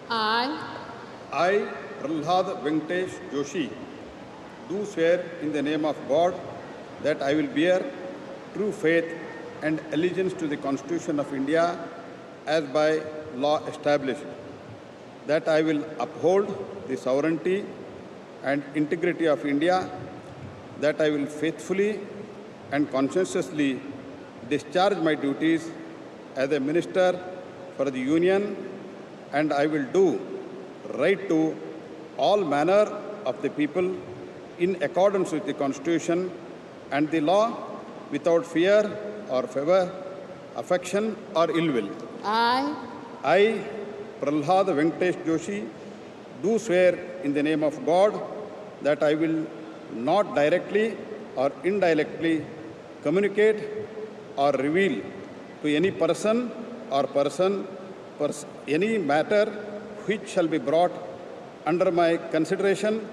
I, Prahlad Venkatesh Joshi, do swear in the name of God that I will bear true faith and allegiance to the Constitution of India as by law established, that I will uphold the sovereignty and integrity of India, that I will faithfully and conscientiously discharge my duties as a minister for the Union, and I will do right to all manner of the people in accordance with the Constitution and the law without fear or favor, affection or ill will. I, Prahlad Venkatesh Joshi, do swear in the name of God that I will not directly or indirectly communicate or reveal to any person or any matter which shall be brought under my consideration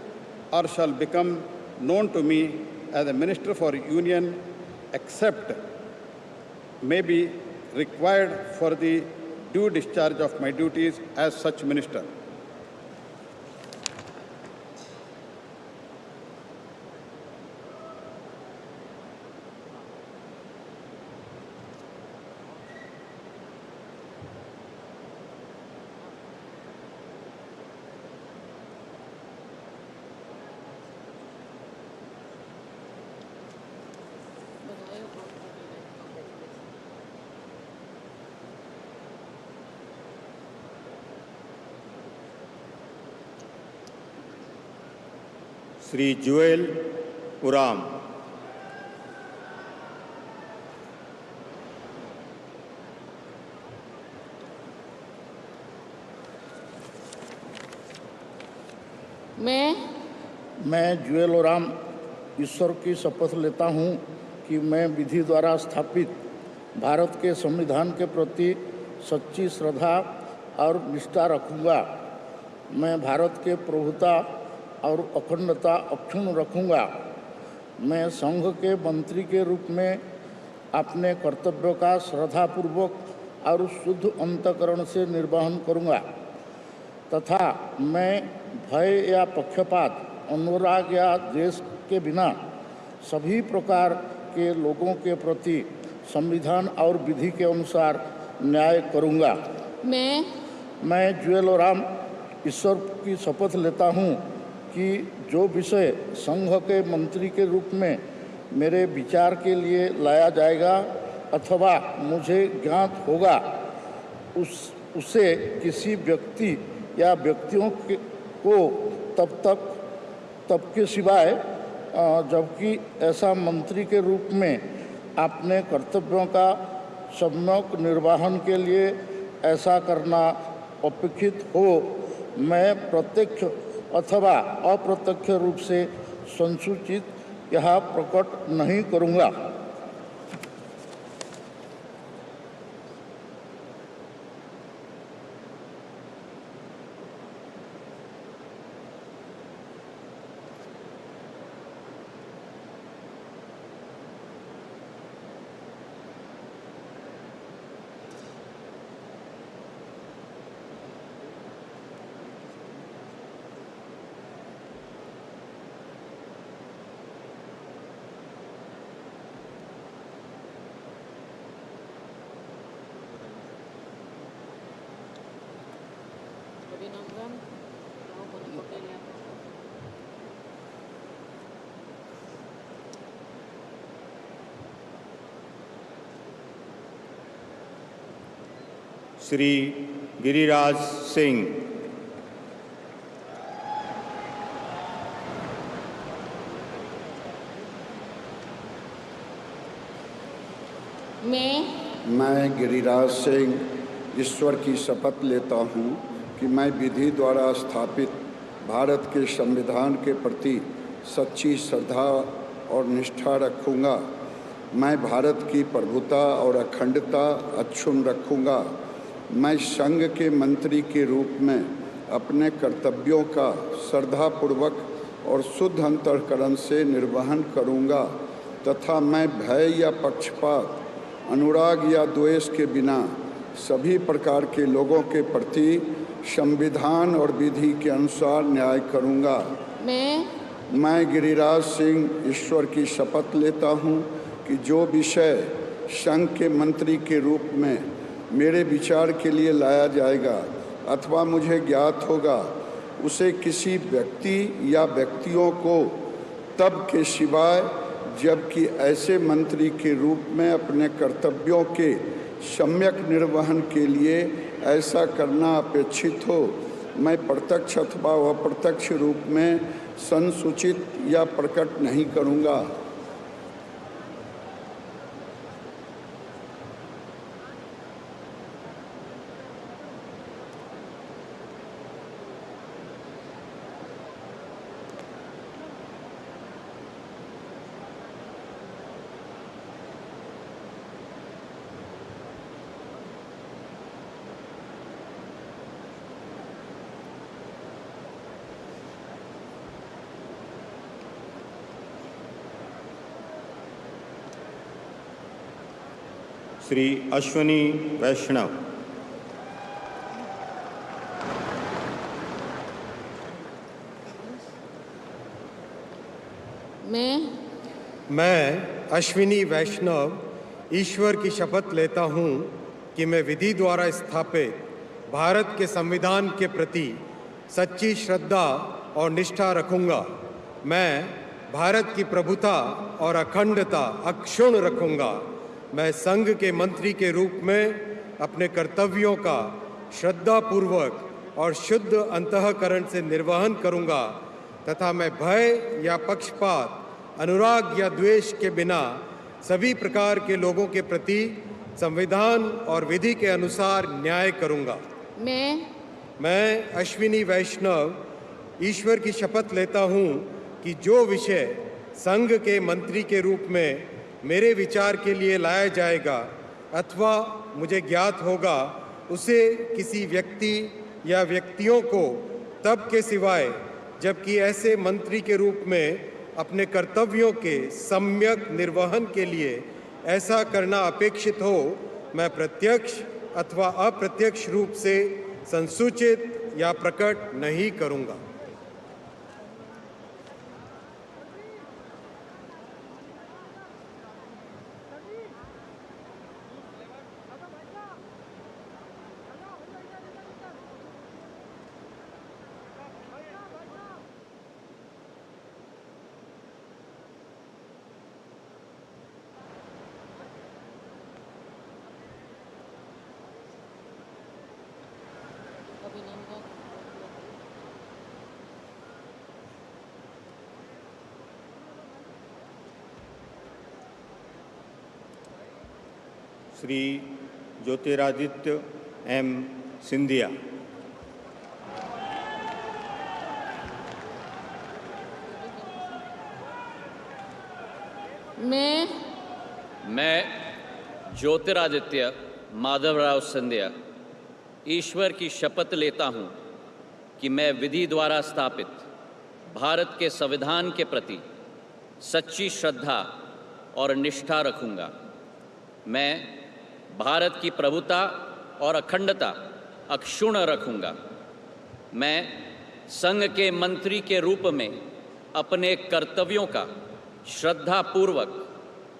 or shall become known to me as a Minister for Union, except may be required for the due discharge of my duties as such minister. Shri जुएल उराम। मैं जुएल उराम ईश्वर की शपथ लेता हूँ कि मैं विधि द्वारा स्थापित भारत के संविधान के प्रति सच्ची श्रद्धा और निष्ठा रखूँगा। मैं भारत के प्रभुता और अखंडता अक्षुण्ण रखूँगा। मैं संघ के मंत्री के रूप में अपने कर्तव्यों का श्रद्धापूर्वक और शुद्ध अंतःकरण से निर्वहन करूँगा तथा मैं भय या पक्षपात, अनुराग या द्वेष के बिना सभी प्रकार के लोगों के प्रति संविधान और विधि के अनुसार न्याय करूँगा। मैं जुएल उराम ईश्वर की शपथ लेता हूँ कि जो विषय संघ के मंत्री के रूप में मेरे विचार के लिए लाया जाएगा अथवा मुझे ज्ञात होगा उसे किसी व्यक्ति या व्यक्तियों को तब के सिवाय जबकि ऐसा मंत्री के रूप में अपने कर्तव्यों का सम्यक निर्वहन के लिए ऐसा करना अपेक्षित हो, मैं प्रत्यक्ष अथवा अप्रत्यक्ष रूप से संसूचित यह प्रकट नहीं करूँगा। श्री गिरिराज सिंह। मैं गिरिराज सिंह ईश्वर की शपथ लेता हूँ कि मैं विधि द्वारा स्थापित भारत के संविधान के प्रति सच्ची श्रद्धा और निष्ठा रखूँगा। मैं भारत की प्रभुता और अखंडता अक्षुण्ण रखूँगा। मैं संघ के मंत्री के रूप में अपने कर्तव्यों का श्रद्धापूर्वक और शुद्ध अंतःकरण से निर्वहन करूँगा तथा मैं भय या पक्षपात, अनुराग या द्वेष के बिना सभी प्रकार के लोगों के प्रति संविधान और विधि के अनुसार न्याय करूँगा। मैं गिरिराज सिंह ईश्वर की शपथ लेता हूँ कि जो विषय संघ के मंत्री के रूप में मेरे विचार के लिए लाया जाएगा अथवा मुझे ज्ञात होगा, उसे किसी व्यक्ति या व्यक्तियों को तब के सिवाय जबकि ऐसे मंत्री के रूप में अपने कर्तव्यों के सम्यक निर्वहन के लिए ऐसा करना अपेक्षित हो, मैं प्रत्यक्ष अथवा अप्रत्यक्ष रूप में संसूचित या प्रकट नहीं करूँगा। श्री अश्विनी वैष्णव। मैं अश्विनी वैष्णव ईश्वर की शपथ लेता हूँ कि मैं विधि द्वारा स्थापित भारत के संविधान के प्रति सच्ची श्रद्धा और निष्ठा रखूँगा। मैं भारत की प्रभुता और अखंडता अक्षुण्ण रखूँगा। मैं संघ के मंत्री के रूप में अपने कर्तव्यों का श्रद्धापूर्वक और शुद्ध अंतःकरण से निर्वहन करूँगा तथा मैं भय या पक्षपात, अनुराग या द्वेष के बिना सभी प्रकार के लोगों के प्रति संविधान और विधि के अनुसार न्याय करूँगा। मैं अश्विनी वैष्णव ईश्वर की शपथ लेता हूँ कि जो विषय संघ के मंत्री के रूप में मेरे विचार के लिए लाया जाएगा अथवा मुझे ज्ञात होगा, उसे किसी व्यक्ति या व्यक्तियों को तब के सिवाय जबकि ऐसे मंत्री के रूप में अपने कर्तव्यों के सम्यक निर्वहन के लिए ऐसा करना अपेक्षित हो, मैं प्रत्यक्ष अथवा अप्रत्यक्ष रूप से संसूचित या प्रकट नहीं करूँगा। श्री ज्योतिरादित्य एम सिंधिया। मैं ज्योतिरादित्य माधवराव सिंधिया ईश्वर की शपथ लेता हूँ कि मैं विधि द्वारा स्थापित भारत के संविधान के प्रति सच्ची श्रद्धा और निष्ठा रखूँगा। मैं भारत की प्रभुता और अखंडता अक्षुण्ण रखूँगा। मैं संघ के मंत्री के रूप में अपने कर्तव्यों का श्रद्धापूर्वक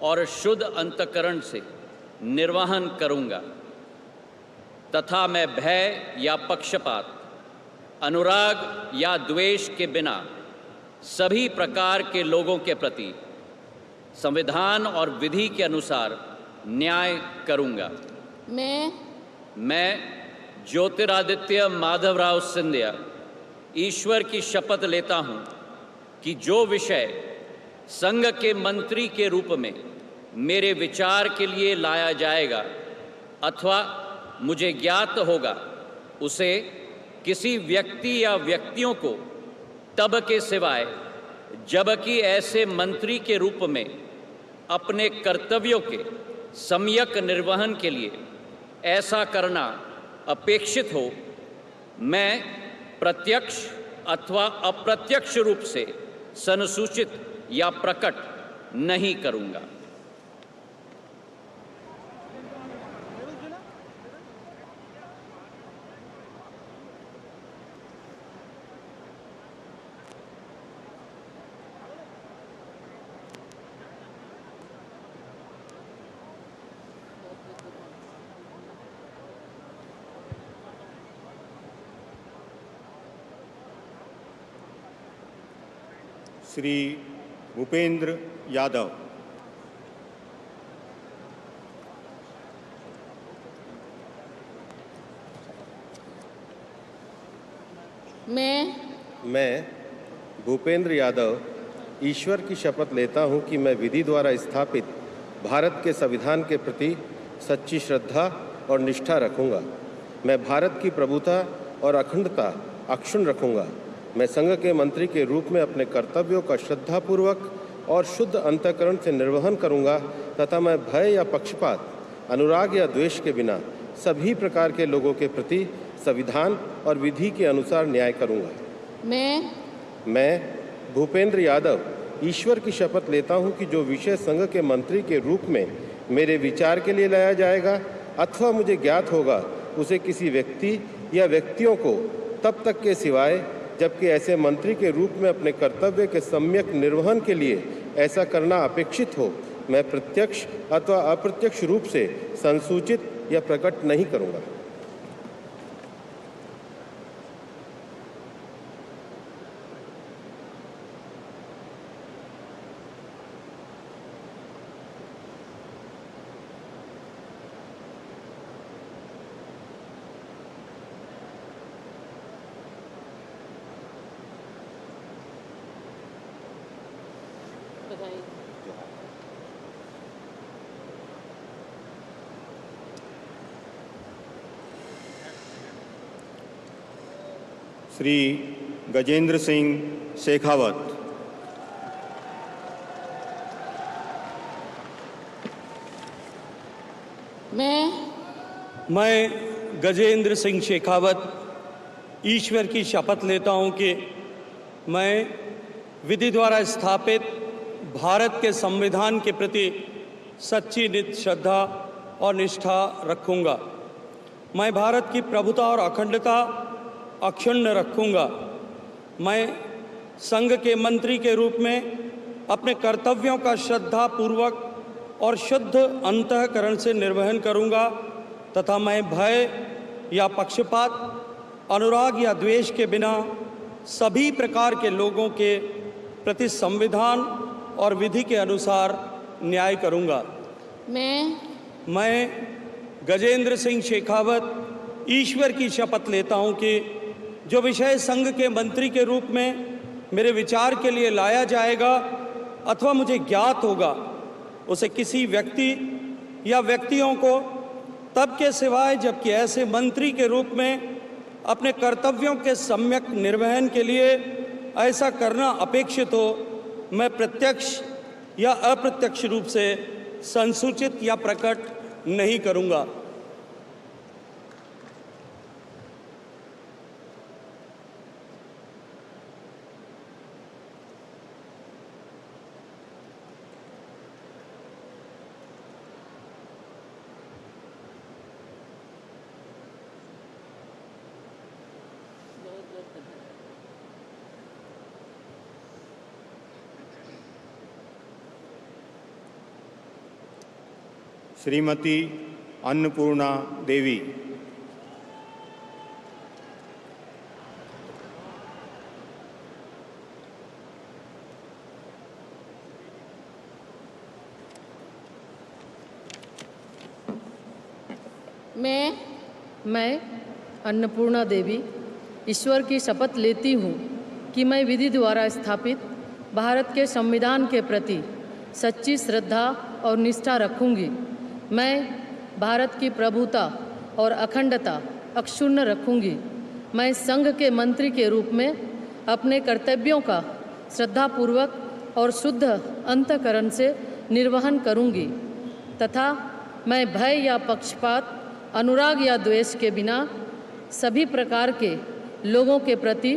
और शुद्ध अंतःकरण से निर्वहन करूँगा तथा मैं भय या पक्षपात, अनुराग या द्वेष के बिना सभी प्रकार के लोगों के प्रति संविधान और विधि के अनुसार न्याय करूँगा। मैं ज्योतिरादित्य माधवराव सिंधिया ईश्वर की शपथ लेता हूँ कि जो विषय संघ के मंत्री के रूप में मेरे विचार के लिए लाया जाएगा अथवा मुझे ज्ञात होगा, उसे किसी व्यक्ति या व्यक्तियों को तब के सिवाय जबकि ऐसे मंत्री के रूप में अपने कर्तव्यों के सम्यक निर्वहन के लिए ऐसा करना अपेक्षित हो, मैं प्रत्यक्ष अथवा अप्रत्यक्ष रूप से संसूचित या प्रकट नहीं करूँगा। श्री भूपेंद्र यादव। मैं भूपेंद्र यादव ईश्वर की शपथ लेता हूं कि मैं विधि द्वारा स्थापित भारत के संविधान के प्रति सच्ची श्रद्धा और निष्ठा रखूंगा। मैं भारत की प्रभुता और अखंडता अक्षुण्ण रखूंगा। मैं संघ के मंत्री के रूप में अपने कर्तव्यों का श्रद्धापूर्वक और शुद्ध अंतःकरण से निर्वहन करूंगा तथा मैं भय या पक्षपात, अनुराग या द्वेष के बिना सभी प्रकार के लोगों के प्रति संविधान और विधि के अनुसार न्याय करूंगा। मैं भूपेंद्र यादव ईश्वर की शपथ लेता हूं कि जो विषय संघ के मंत्री के रूप में मेरे विचार के लिए लाया जाएगा अथवा मुझे ज्ञात होगा, उसे किसी व्यक्ति या व्यक्तियों को तब तक के सिवाय जबकि ऐसे मंत्री के रूप में अपने कर्तव्य के सम्यक निर्वहन के लिए ऐसा करना अपेक्षित हो, मैं प्रत्यक्ष अथवा अप्रत्यक्ष रूप से संसूचित या प्रकट नहीं करूंगा। श्री गजेंद्र सिंह शेखावत। मैं गजेंद्र सिंह शेखावत ईश्वर की शपथ लेता हूं कि मैं विधि द्वारा स्थापित भारत के संविधान के प्रति सच्ची नित श्रद्धा और निष्ठा रखूंगा। मैं भारत की प्रभुता और अखंडता अक्षुण्ण रखूंगा। मैं संघ के मंत्री के रूप में अपने कर्तव्यों का श्रद्धापूर्वक और शुद्ध अंतःकरण से निर्वहन करूंगा तथा मैं भय या पक्षपात, अनुराग या द्वेष के बिना सभी प्रकार के लोगों के प्रति संविधान और विधि के अनुसार न्याय करूंगा। मैं गजेंद्र सिंह शेखावत ईश्वर की शपथ लेता हूं कि जो विषय संघ के मंत्री के रूप में मेरे विचार के लिए लाया जाएगा अथवा मुझे ज्ञात होगा, उसे किसी व्यक्ति या व्यक्तियों को तब के सिवाय जबकि ऐसे मंत्री के रूप में अपने कर्तव्यों के सम्यक निर्वहन के लिए ऐसा करना अपेक्षित हो, मैं प्रत्यक्ष या अप्रत्यक्ष रूप से संसूचित या प्रकट नहीं करूंगा। श्रीमती अन्नपूर्णा देवी। मैं अन्नपूर्णा देवी ईश्वर की शपथ लेती हूँ कि मैं विधि द्वारा स्थापित भारत के संविधान के प्रति सच्ची श्रद्धा और निष्ठा रखूँगी। मैं भारत की प्रभुता और अखंडता अक्षुण्ण रखूँगी। मैं संघ के मंत्री के रूप में अपने कर्तव्यों का श्रद्धापूर्वक और शुद्ध अंतःकरण से निर्वहन करूँगी तथा मैं भय या पक्षपात, अनुराग या द्वेष के बिना सभी प्रकार के लोगों के प्रति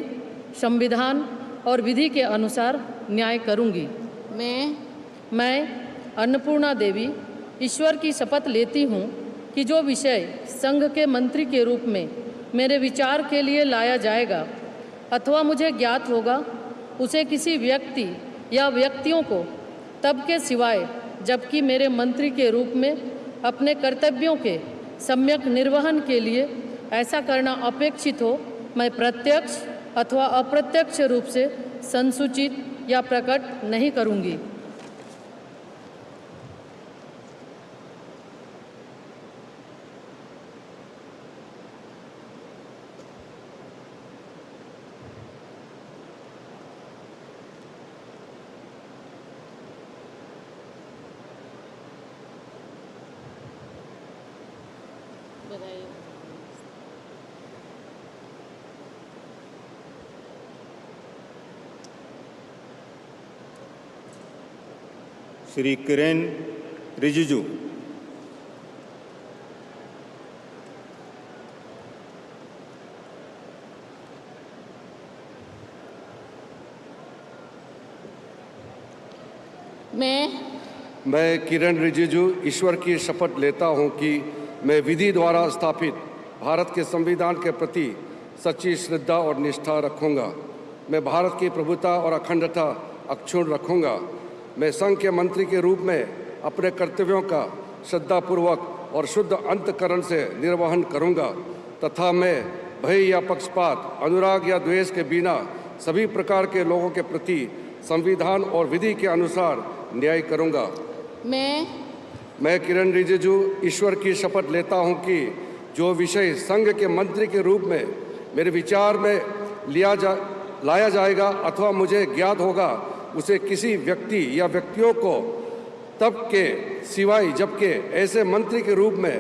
संविधान और विधि के अनुसार न्याय करूँगी। मैं अन्नपूर्णा देवी ईश्वर की शपथ लेती हूँ कि जो विषय संघ के मंत्री के रूप में मेरे विचार के लिए लाया जाएगा अथवा मुझे ज्ञात होगा, उसे किसी व्यक्ति या व्यक्तियों को तब के सिवाय जबकि मेरे मंत्री के रूप में अपने कर्तव्यों के सम्यक निर्वहन के लिए ऐसा करना अपेक्षित हो, मैं प्रत्यक्ष अथवा अप्रत्यक्ष रूप से संसूचित या प्रकट नहीं करूँगी। श्री किरेन रिजिजू। मैं किरण रिजिजू ईश्वर की शपथ लेता हूं कि मैं विधि द्वारा स्थापित भारत के संविधान के प्रति सच्ची श्रद्धा और निष्ठा रखूंगा। मैं भारत की प्रभुता और अखंडता अक्षुण्ण रखूंगा। मैं संघ के मंत्री के रूप में अपने कर्तव्यों का श्रद्धापूर्वक और शुद्ध अंतःकरण से निर्वहन करूंगा तथा मैं भय या पक्षपात, अनुराग या द्वेष के बिना सभी प्रकार के लोगों के प्रति संविधान और विधि के अनुसार न्याय करूंगा। मैं किरण रिजिजू ईश्वर की शपथ लेता हूं कि जो विषय संघ के मंत्री के रूप में मेरे विचार में लाया जाएगा अथवा मुझे ज्ञात होगा उसे किसी व्यक्ति या व्यक्तियों को तब के सिवाय जबकि ऐसे मंत्री के रूप में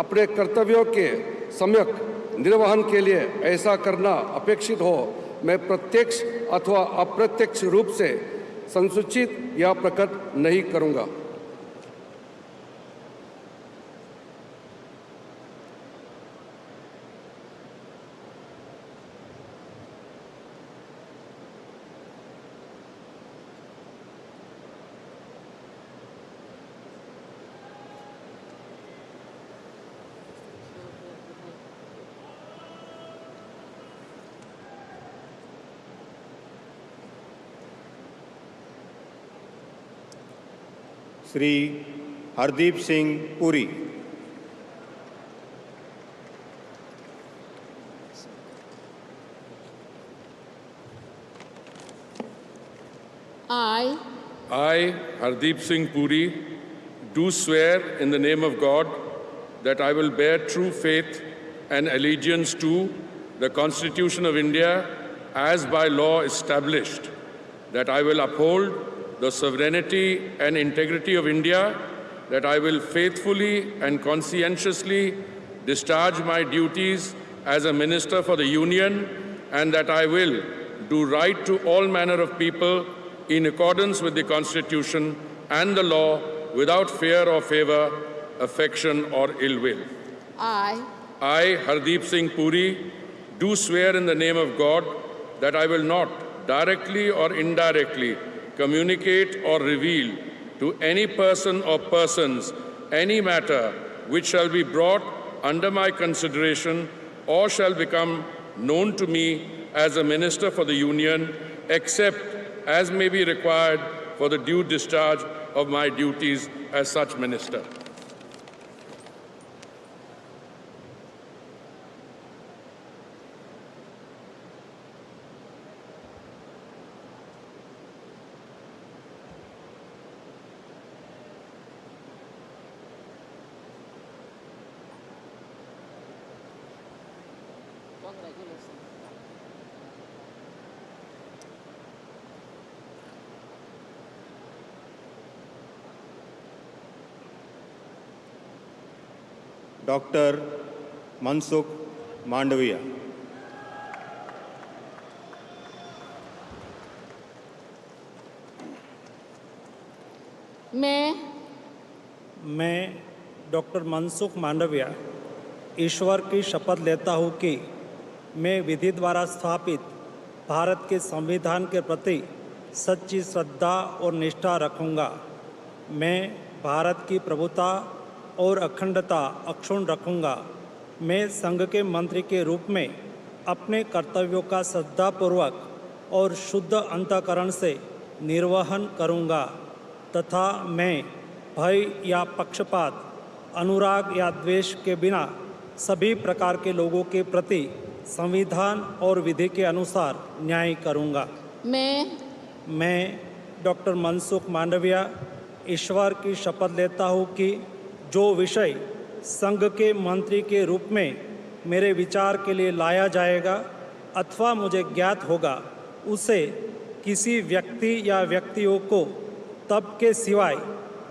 अपने कर्तव्यों के सम्यक निर्वहन के लिए ऐसा करना अपेक्षित हो, मैं प्रत्यक्ष अथवा अप्रत्यक्ष रूप से संसूचित या प्रकट नहीं करूंगा। Shri Hardeep Singh Puri. I, Hardeep Singh Puri, do swear in the name of God that I will bear true faith and allegiance to the Constitution of India as by law established, that I will uphold the sovereignty and integrity of India, that I will faithfully and conscientiously discharge my duties as a Minister for the Union, and that I will do right to all manner of people in accordance with the Constitution and the law without fear or favor, affection or ill will. I, Hardeep Singh Puri, do swear in the name of God that I will not directly or indirectly communicate or reveal to any person or persons any matter which shall be brought under my consideration or shall become known to me as a Minister for the Union, except as may be required for the due discharge of my duties as such Minister. Doctor Mansukh Mandaviya. मैं doctor Mansukh Mandaviya ईश्वर की शपथ लेता हूँ कि मैं विधि द्वारा स्थापित भारत के संविधान के प्रति सच्ची श्रद्धा और निष्ठा रखूँगा। मैं भारत की प्रभुता और अखंडता अक्षुण्ण रखूँगा। मैं संघ के मंत्री के रूप में अपने कर्तव्यों का श्रद्धापूर्वक और शुद्ध अंतःकरण से निर्वहन करूँगा तथा मैं भय या पक्षपात, अनुराग या द्वेष के बिना सभी प्रकार के लोगों के प्रति संविधान और विधि के अनुसार न्याय करूँगा। मैं डॉक्टर मनसुख मांडविया ईश्वर की शपथ लेता हूँ कि जो विषय संघ के मंत्री के रूप में मेरे विचार के लिए लाया जाएगा अथवा मुझे ज्ञात होगा उसे किसी व्यक्ति या व्यक्तियों को तब के सिवाय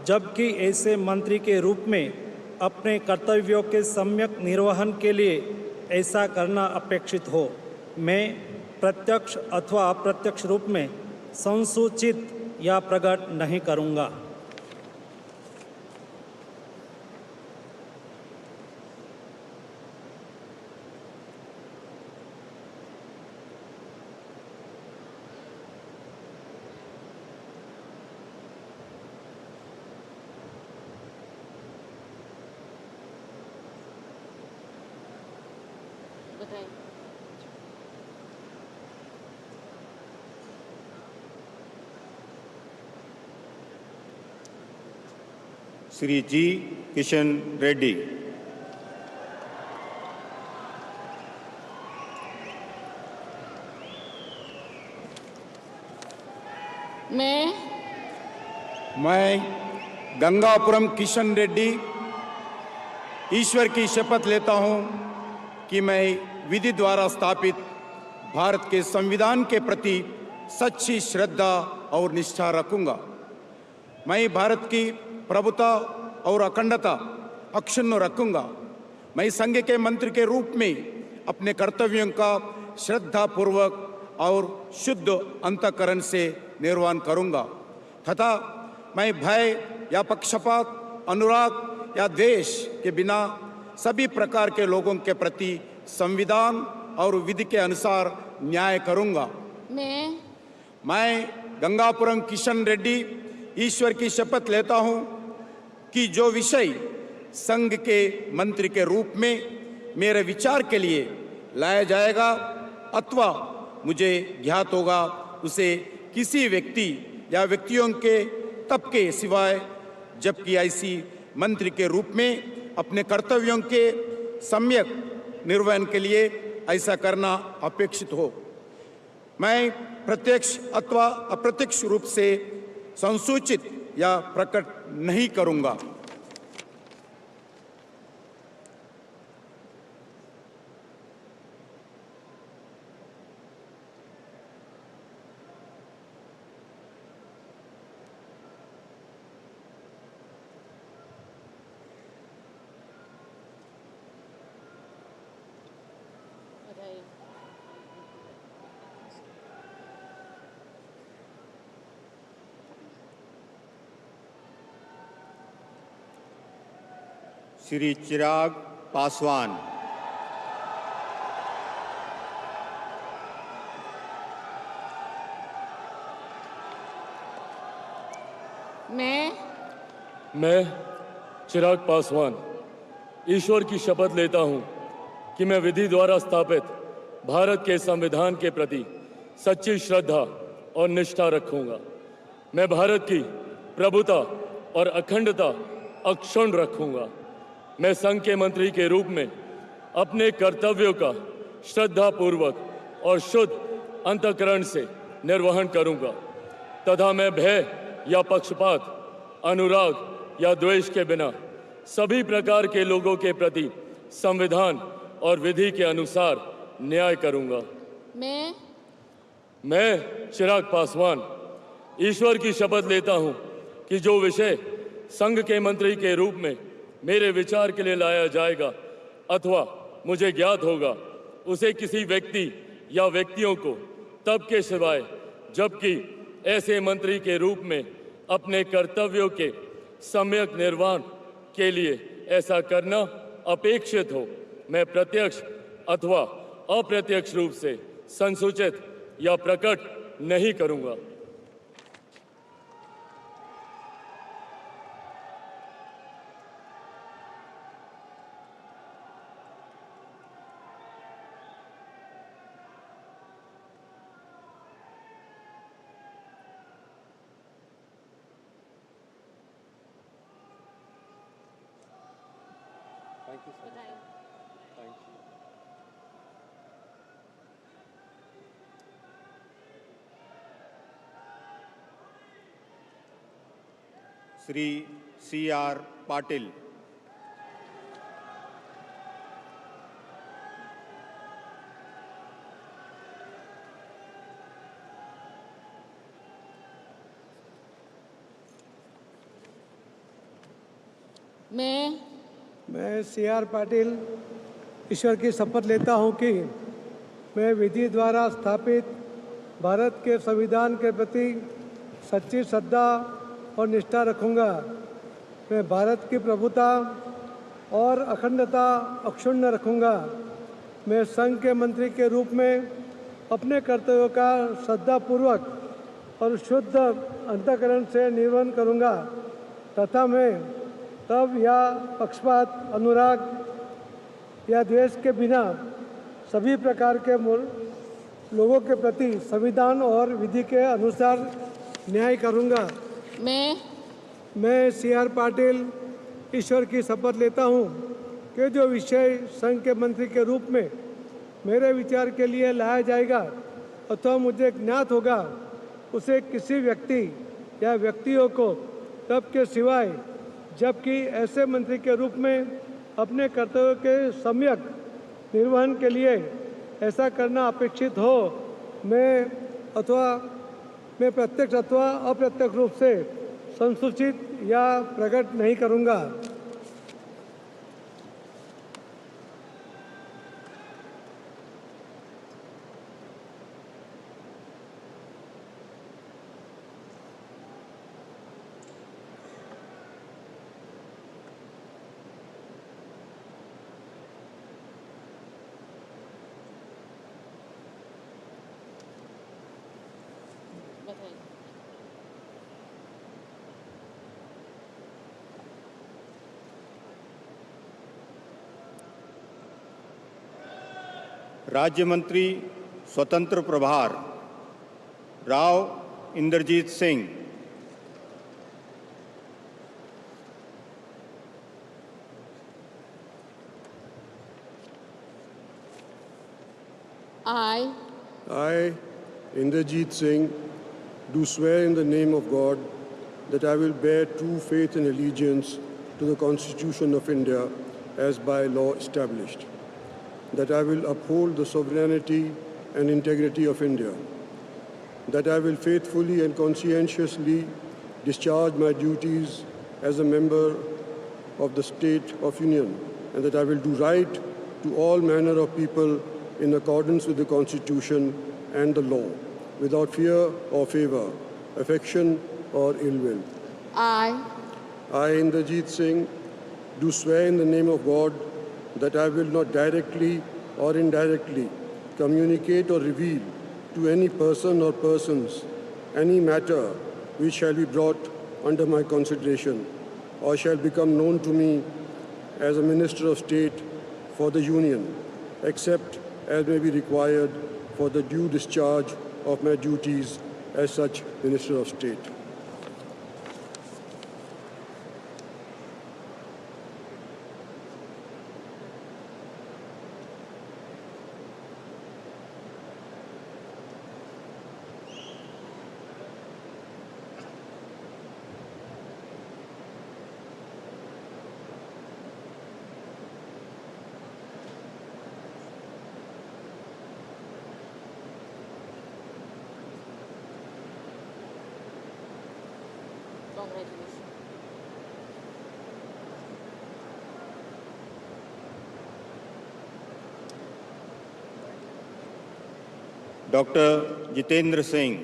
जबकि ऐसे मंत्री के रूप में अपने कर्तव्यों के सम्यक निर्वहन के लिए ऐसा करना अपेक्षित हो मैं प्रत्यक्ष अथवा अप्रत्यक्ष रूप में संसूचित या प्रकट नहीं करूँगा। श्री जी किशन रेड्डी। मैं गंगापुरम किशन रेड्डी ईश्वर की शपथ लेता हूं कि मैं विधि द्वारा स्थापित भारत के संविधान के प्रति सच्ची श्रद्धा और निष्ठा रखूंगा। मैं भारत की प्रभुता और अखंडता अक्षुण्ण रखूंगा। मैं संघ के मंत्री के रूप में अपने कर्तव्यों का श्रद्धापूर्वक और शुद्ध अंतःकरण से निर्वहन करूंगा तथा मैं भय या पक्षपात, अनुराग या द्वेष के बिना सभी प्रकार के लोगों के प्रति संविधान और विधि के अनुसार न्याय करूंगा। मैं गंगापुरम किशन रेड्डी ईश्वर की शपथ लेता हूं कि जो विषय संघ के मंत्री के रूप में मेरे विचार के लिए लाया जाएगा अथवा मुझे ज्ञात होगा उसे किसी व्यक्ति या व्यक्तियों के तब के सिवाय जबकि ऐसी मंत्री के रूप में अपने कर्तव्यों के सम्यक निर्वहन के लिए ऐसा करना अपेक्षित हो मैं प्रत्यक्ष अथवा अप्रत्यक्ष रूप से संसूचित या प्रकट नहीं करूंगा। श्री चिराग पासवान। मैं चिराग पासवान ईश्वर की शपथ लेता हूं कि मैं विधि द्वारा स्थापित भारत के संविधान के प्रति सच्ची श्रद्धा और निष्ठा रखूंगा। मैं भारत की प्रभुता और अखंडता अक्षुण्ण रखूंगा। मैं संघ के मंत्री के रूप में अपने कर्तव्यों का श्रद्धापूर्वक और शुद्ध अंतःकरण से निर्वहन करूंगा तथा मैं भय या पक्षपात, अनुराग या द्वेष के बिना सभी प्रकार के लोगों के प्रति संविधान और विधि के अनुसार न्याय करूंगा। मैं चिराग पासवान ईश्वर की शपथ लेता हूं कि जो विषय संघ के मंत्री के रूप में मेरे विचार के लिए लाया जाएगा अथवा मुझे ज्ञात होगा उसे किसी व्यक्ति या व्यक्तियों को तब के सिवाय जबकि ऐसे मंत्री के रूप में अपने कर्तव्यों के सम्यक निर्वहन के लिए ऐसा करना अपेक्षित हो मैं प्रत्यक्ष अथवा अप्रत्यक्ष रूप से संसूचित या प्रकट नहीं करूंगा। श्री C.R. पाटिल। मैं C.R. पाटिल ईश्वर की शपथ लेता हूं कि मैं विधि द्वारा स्थापित भारत के संविधान के प्रति सच्ची श्रद्धा और निष्ठा रखूंगा। मैं भारत की प्रभुता और अखंडता अक्षुण्ण रखूंगा। मैं संघ के मंत्री के रूप में अपने कर्तव्यों का श्रद्धापूर्वक और शुद्ध अंतःकरण से निर्वहन करूंगा तथा मैं तब या पक्षपात, अनुराग या द्वेष के बिना सभी प्रकार के लोगों के प्रति संविधान और विधि के अनुसार न्याय करूंगा। मैं C.R. पाटिल ईश्वर की शपथ लेता हूं कि जो विषय संघ के मंत्री के रूप में मेरे विचार के लिए लाया जाएगा अथवा मुझे ज्ञात होगा उसे किसी व्यक्ति या व्यक्तियों को तब के सिवाय जबकि ऐसे मंत्री के रूप में अपने कर्तव्यों के सम्यक निर्वहन के लिए ऐसा करना अपेक्षित हो मैं प्रत्यक्ष अथवा अप्रत्यक्ष रूप से संसूचित या प्रकट नहीं करूंगा। राज्य मंत्री स्वतंत्र प्रभार Rao Inderjeet Singh. I, Inderjeet Singh, do swear in the name of God that I will bear true faith and allegiance to the Constitution of India as by law established, that I will uphold the sovereignty and integrity of India, that I will faithfully and conscientiously discharge my duties as a member of the State of Union, and that I will do right to all manner of people in accordance with the Constitution and the law, without fear or favor, affection or ill will. I, Inderjeet Singh, do swear in the name of God that I will not directly or indirectly communicate or reveal to any person or persons any matter which shall be brought under my consideration or shall become known to me as a Minister of State for the Union, except as may be required for the due discharge of my duties as such Minister of State. Doctor Jitendra Singh.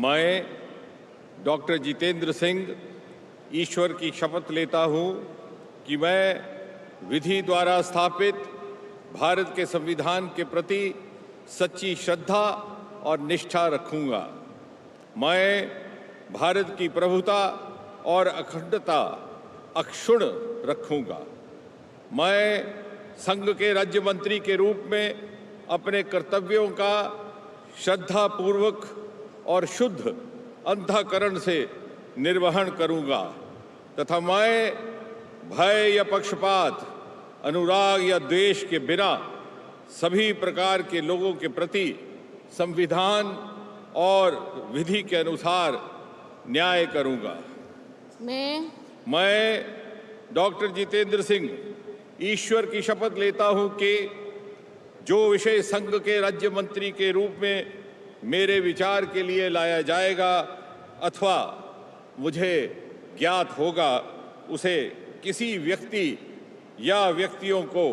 मैं doctor Jitendra Singh ईश्वर की शपथ लेता हूं कि मैं विधि द्वारा स्थापित भारत के संविधान के प्रति सच्ची श्रद्धा और निष्ठा रखूंगा। मैं भारत की प्रभुता और अखंडता अक्षुण्ण रखूंगा। मैं संघ के राज्य मंत्री के रूप में अपने कर्तव्यों का श्रद्धापूर्वक और शुद्ध अंतःकरण से निर्वहन करूंगा तथा मैं भय या पक्षपात, अनुराग या द्वेष के बिना सभी प्रकार के लोगों के प्रति संविधान और विधि के अनुसार न्याय करूंगा। मैं डॉक्टर जितेंद्र सिंह ईश्वर की शपथ लेता हूं कि जो विषय संघ के राज्य मंत्री के रूप में मेरे विचार के लिए लाया जाएगा अथवा मुझे ज्ञात होगा, उसे किसी व्यक्ति या व्यक्तियों को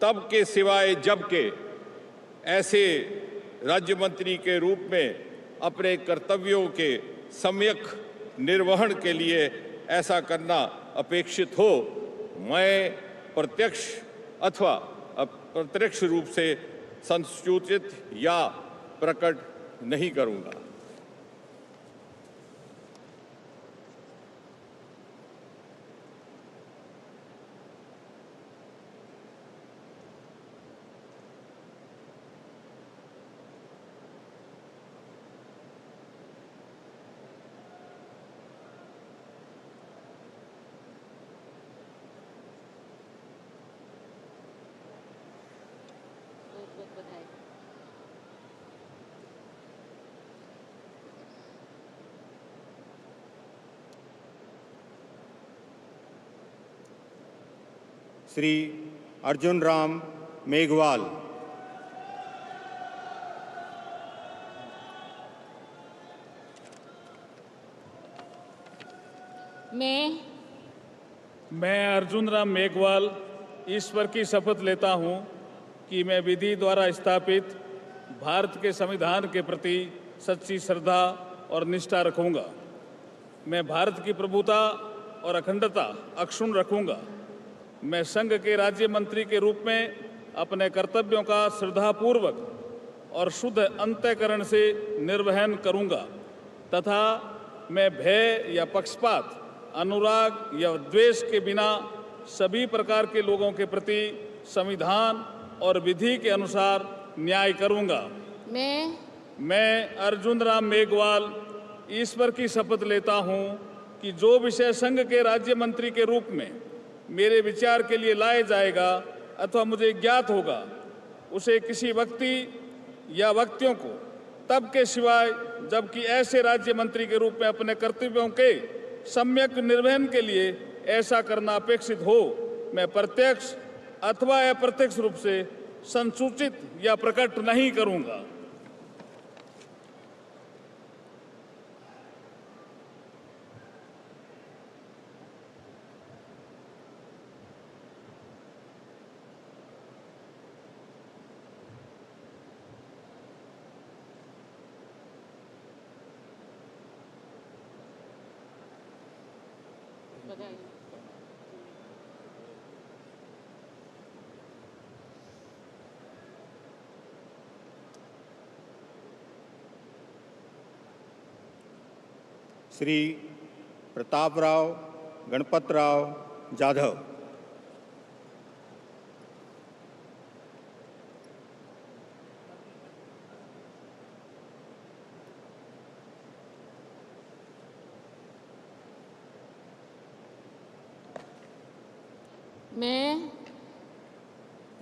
तब के सिवाय जबकि ऐसे राज्य मंत्री के रूप में अपने कर्तव्यों के सम्यक निर्वहन के लिए ऐसा करना अपेक्षित हो, मैं प्रत्यक्ष अथवा अप्रत्यक्ष रूप से संसूचित या प्रकट नहीं करूंगा। श्री अर्जुन राम मेघवाल। मैं अर्जुन राम मेघवाल ईश्वर की शपथ लेता हूं कि मैं विधि द्वारा स्थापित भारत के संविधान के प्रति सच्ची श्रद्धा और निष्ठा रखूंगा। मैं भारत की प्रभुता और अखंडता अक्षुण्ण रखूंगा। मैं संघ के राज्य मंत्री के रूप में अपने कर्तव्यों का श्रद्धापूर्वक और शुद्ध अंतःकरण से निर्वहन करूंगा तथा मैं भय या पक्षपात, अनुराग या द्वेष के बिना सभी प्रकार के लोगों के प्रति संविधान और विधि के अनुसार न्याय करूंगा। मैं अर्जुन राम मेघवाल ईश्वर की शपथ लेता हूं कि जो विषय संघ के राज्य मंत्री के रूप में मेरे विचार के लिए लाया जाएगा अथवा मुझे ज्ञात होगा, उसे किसी व्यक्ति या व्यक्तियों को तब के सिवाय जबकि ऐसे राज्य मंत्री के रूप में अपने कर्तव्यों के सम्यक निर्वहन के लिए ऐसा करना अपेक्षित हो, मैं प्रत्यक्ष अथवा अप्रत्यक्ष रूप से संसूचित या प्रकट नहीं करूंगा। श्री प्रतापराव गणपतराव जाधव।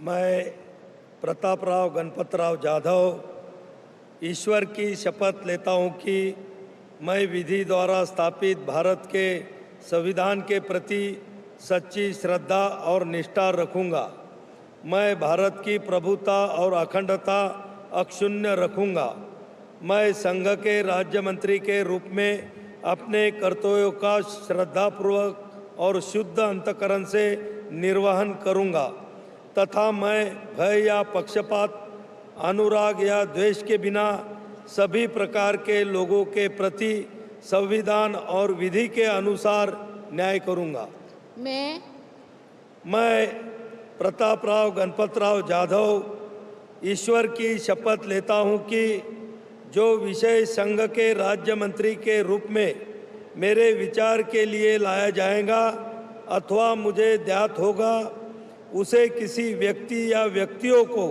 मैं प्रतापराव गणपतराव जाधव ईश्वर की शपथ लेता हूं कि मैं विधि द्वारा स्थापित भारत के संविधान के प्रति सच्ची श्रद्धा और निष्ठा रखूंगा। मैं भारत की प्रभुता और अखंडता अक्षुण्ण रखूंगा। मैं संघ के राज्य मंत्री के रूप में अपने कर्तव्यों का श्रद्धापूर्वक और शुद्ध अंतःकरण से निर्वहन करूंगा तथा मैं भय या पक्षपात, अनुराग या द्वेष के बिना सभी प्रकार के लोगों के प्रति संविधान और विधि के अनुसार न्याय करूंगा। मैं प्रतापराव गणपतराव जाधव ईश्वर की शपथ लेता हूं कि जो विषय संघ के राज्य मंत्री के रूप में मेरे विचार के लिए लाया जाएगा अथवा मुझे ज्ञात होगा, उसे किसी व्यक्ति या व्यक्तियों को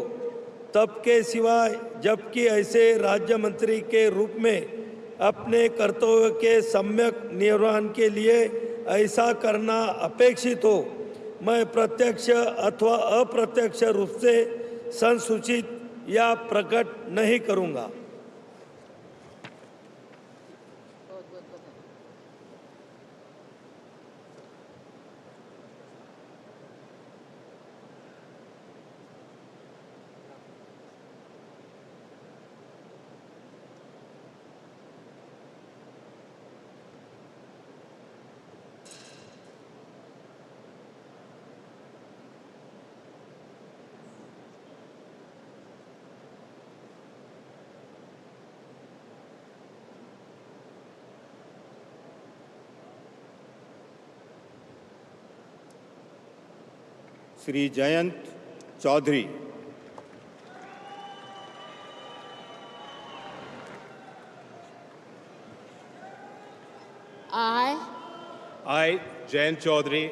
तब के सिवाय जबकि ऐसे राज्य मंत्री के रूप में अपने कर्तव्य के सम्यक निर्वहन के लिए ऐसा करना अपेक्षित हो, मैं प्रत्यक्ष अथवा अप्रत्यक्ष रूप से संसूचित या प्रकट नहीं करूँगा। Shri Jayant Chaudhary. I, Jayant Chaudhary,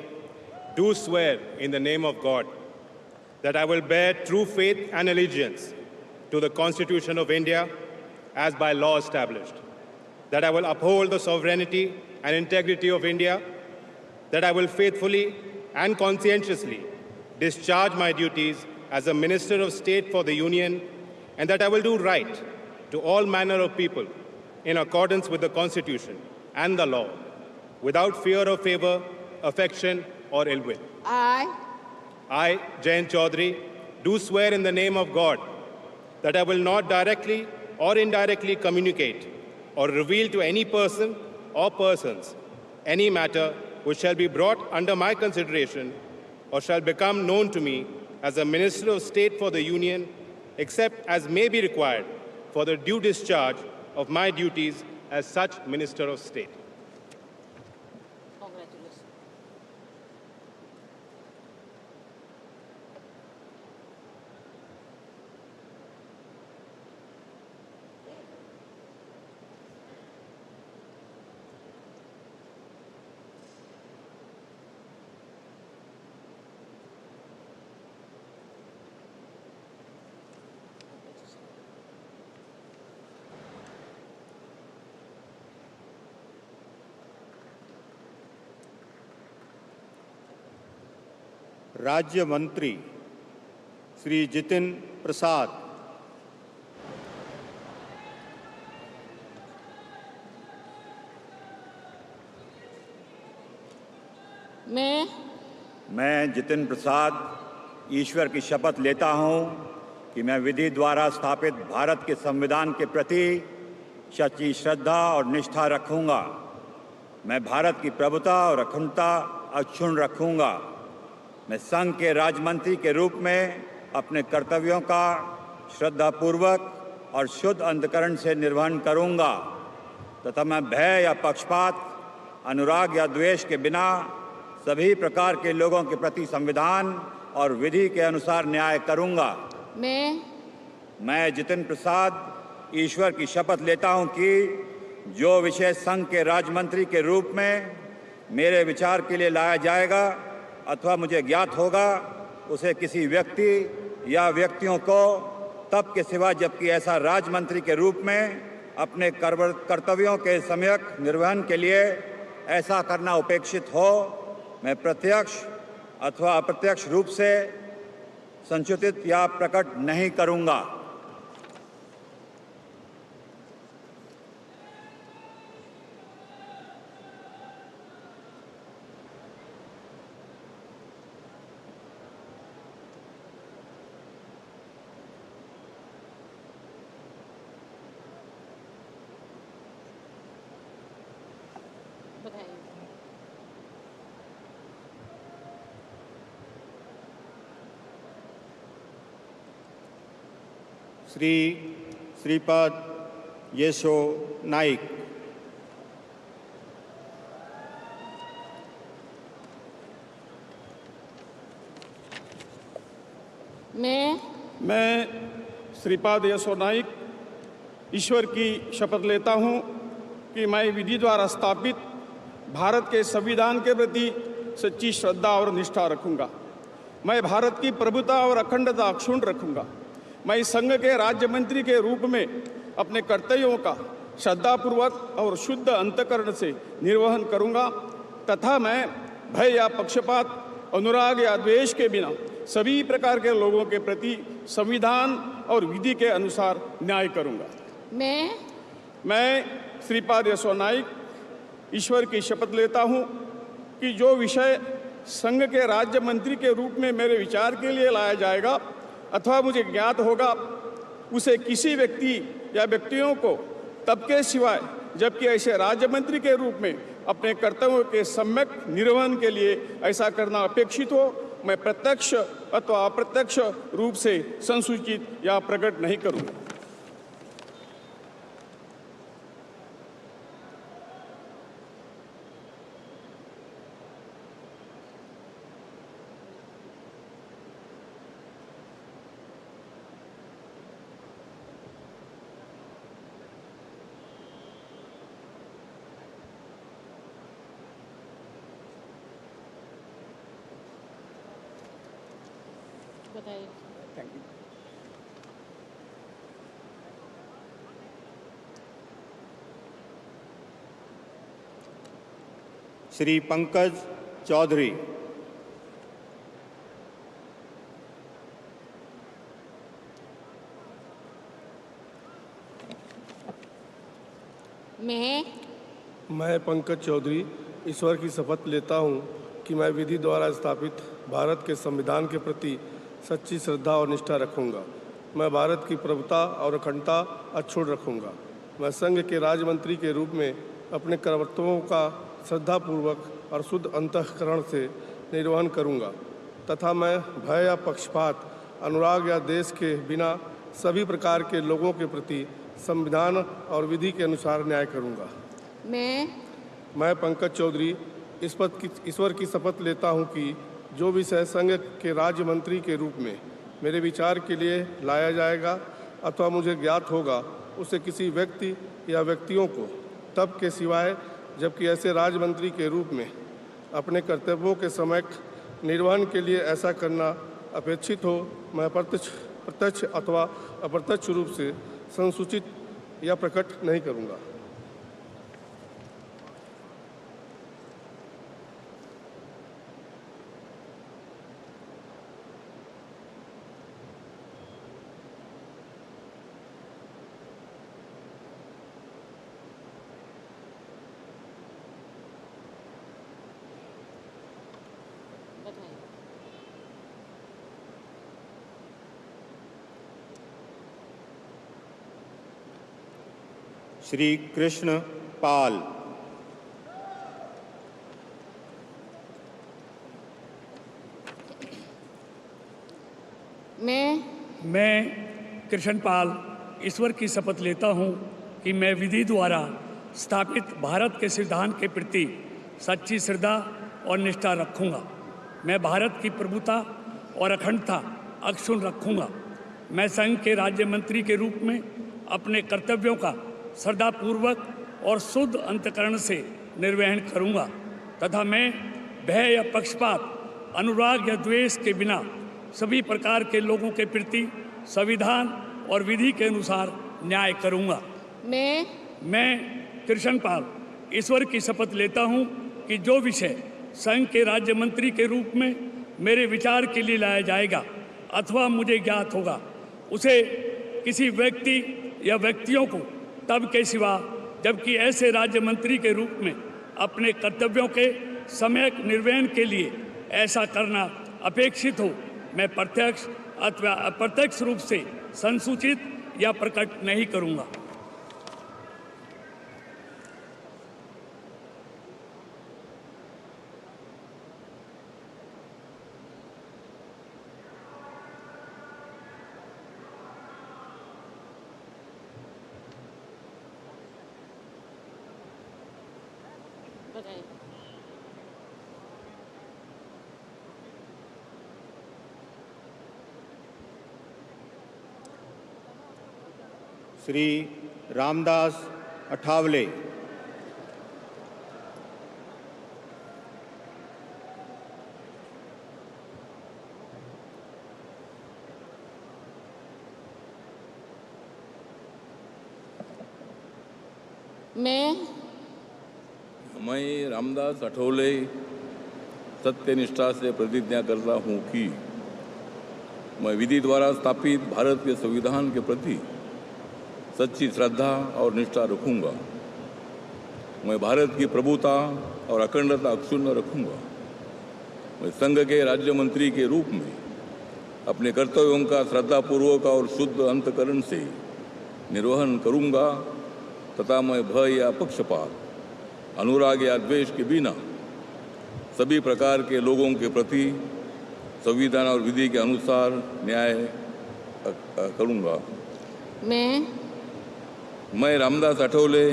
do swear in the name of God that I will bear true faith and allegiance to the Constitution of India as by law established, that I will uphold the sovereignty and integrity of India, that I will faithfully and conscientiously discharge my duties as a Minister of State for the Union, and that I will do right to all manner of people in accordance with the Constitution and the law, without fear or favor, affection or ill will. I, Jayant Chaudhary, do swear in the name of God that I will not directly or indirectly communicate or reveal to any person or persons any matter which shall be brought under my consideration or shall become known to me as a Minister of State for the Union, except as may be required for the due discharge of my duties as such Minister of State. राज्य मंत्री श्री जितिन प्रसाद। मैं जितिन प्रसाद ईश्वर की शपथ लेता हूँ कि मैं विधि द्वारा स्थापित भारत के संविधान के प्रति सच्ची श्रद्धा और निष्ठा रखूँगा। मैं भारत की प्रभुता और अखंडता अक्षुण्ण रखूँगा। मैं संघ के राज्यमंत्री के रूप में अपने कर्तव्यों का श्रद्धापूर्वक और शुद्ध अंतःकरण से निर्वहन करूँगा तथा मैं भय या पक्षपात, अनुराग या द्वेष के बिना सभी प्रकार के लोगों के प्रति संविधान और विधि के अनुसार न्याय करूँगा। मैं जितिन प्रसाद ईश्वर की शपथ लेता हूँ कि जो विषय संघ के राज्यमंत्री के रूप में मेरे विचार के लिए लाया जाएगा अथवा मुझे ज्ञात होगा, उसे किसी व्यक्ति या व्यक्तियों को तब के सिवा जबकि ऐसा राज्यमंत्री के रूप में अपने कर्तव्यों के सम्यक निर्वहन के लिए ऐसा करना उपेक्षित हो, मैं प्रत्यक्ष अथवा अप्रत्यक्ष रूप से संचित या प्रकट नहीं करूँगा। श्री श्रीपाद येशो नाइक। मैं श्रीपाद येशो नाइक ईश्वर की शपथ लेता हूँ कि मैं विधि द्वारा स्थापित भारत के संविधान के प्रति सच्ची श्रद्धा और निष्ठा रखूँगा। मैं भारत की प्रभुता और अखंडता अक्षुण्ण रखूँगा। मैं संघ के राज्य मंत्री के रूप में अपने कर्तव्यों का श्रद्धापूर्वक और शुद्ध अंतःकरण से निर्वहन करूँगा तथा मैं भय या पक्षपात, अनुराग या द्वेष के बिना सभी प्रकार के लोगों के प्रति संविधान और विधि के अनुसार न्याय करूंगा। मैं श्रीपाद यसो नाइक ईश्वर की शपथ लेता हूं कि जो विषय संघ के राज्य मंत्री के रूप में मेरे विचार के लिए लाया जाएगा अथवा मुझे ज्ञात होगा, उसे किसी व्यक्ति या व्यक्तियों को तब के सिवाय जबकि ऐसे राज्य मंत्री के रूप में अपने कर्तव्यों के सम्यक निर्वहन के लिए ऐसा करना अपेक्षित हो, मैं प्रत्यक्ष अथवा अप्रत्यक्ष रूप से संसूचित या प्रकट नहीं करूँगा। Thank you. श्री पंकज चौधरी। मैं पंकज चौधरी ईश्वर की शपथ लेता हूँ कि मैं विधि द्वारा स्थापित भारत के संविधान के प्रति सच्ची श्रद्धा और निष्ठा रखूंगा। मैं भारत की प्रभुता और अखंडता अक्षुण्ण रखूंगा। मैं संघ के राज्य मंत्री के रूप में अपने कर्तव्यों का श्रद्धापूर्वक और शुद्ध अंतःकरण से निर्वहन करूंगा तथा मैं भय या पक्षपात, अनुराग या देश के बिना सभी प्रकार के लोगों के प्रति संविधान और विधि के अनुसार न्याय करूंगा। मैं पंकज चौधरी ईश्वर की शपथ लेता हूं कि जो विषय संघ के राज्य मंत्री के रूप में मेरे विचार के लिए लाया जाएगा अथवा मुझे ज्ञात होगा, उसे किसी व्यक्ति या व्यक्तियों को तब के सिवाय जबकि ऐसे राज्य मंत्री के रूप में अपने कर्तव्यों के सम्यक निर्वहन के लिए ऐसा करना अपेक्षित हो, मैं प्रत्यक्ष अथवा अप्रत्यक्ष रूप से संसूचित या प्रकट नहीं करूँगा। श्री कृष्ण पाल। मैं कृष्ण पाल ईश्वर की शपथ लेता हूँ कि मैं विधि द्वारा स्थापित भारत के संविधान के प्रति सच्ची श्रद्धा और निष्ठा रखूँगा। मैं भारत की प्रभुता और अखंडता अक्षुण्ण रखूँगा। मैं संघ के राज्य मंत्री के रूप में अपने कर्तव्यों का श्रद्धापूर्वक और शुद्ध अंतःकरण से निर्वहन करूँगा तथा मैं भय या पक्षपात, अनुराग या द्वेष के बिना सभी प्रकार के लोगों के प्रति संविधान और विधि के अनुसार न्याय करूँगा। मैं कृष्ण पाल ईश्वर की शपथ लेता हूँ कि जो विषय संघ के राज्य मंत्री के रूप में मेरे विचार के लिए लाया जाएगा अथवा मुझे ज्ञात होगा, उसे किसी व्यक्ति या व्यक्तियों को तब के सिवा जबकि ऐसे राज्य मंत्री के रूप में अपने कर्तव्यों के सम्यक निर्वहन के लिए ऐसा करना अपेक्षित हो, मैं प्रत्यक्ष अथवा अप्रत्यक्ष रूप से संसूचित या प्रकट नहीं करूँगा। श्री रामदास अठावले। मैं रामदास अठोले सत्यनिष्ठा से प्रतिज्ञा करता हूँ कि मैं विधि द्वारा स्थापित भारत के संविधान के प्रति सच्ची श्रद्धा और निष्ठा रखूँगा। मैं भारत की प्रभुता और अखंडता अक्षुण्ण रखूँगा। मैं संघ के राज्य मंत्री के रूप में अपने कर्तव्यों का श्रद्धापूर्वक और शुद्ध अंतकरण से निर्वहन करूँगा तथा मैं भय या पक्षपात, अनुराग या द्वेष के बिना सभी प्रकार के लोगों के प्रति संविधान और विधि के अनुसार न्याय करूँगा। मैं रामदास अठावले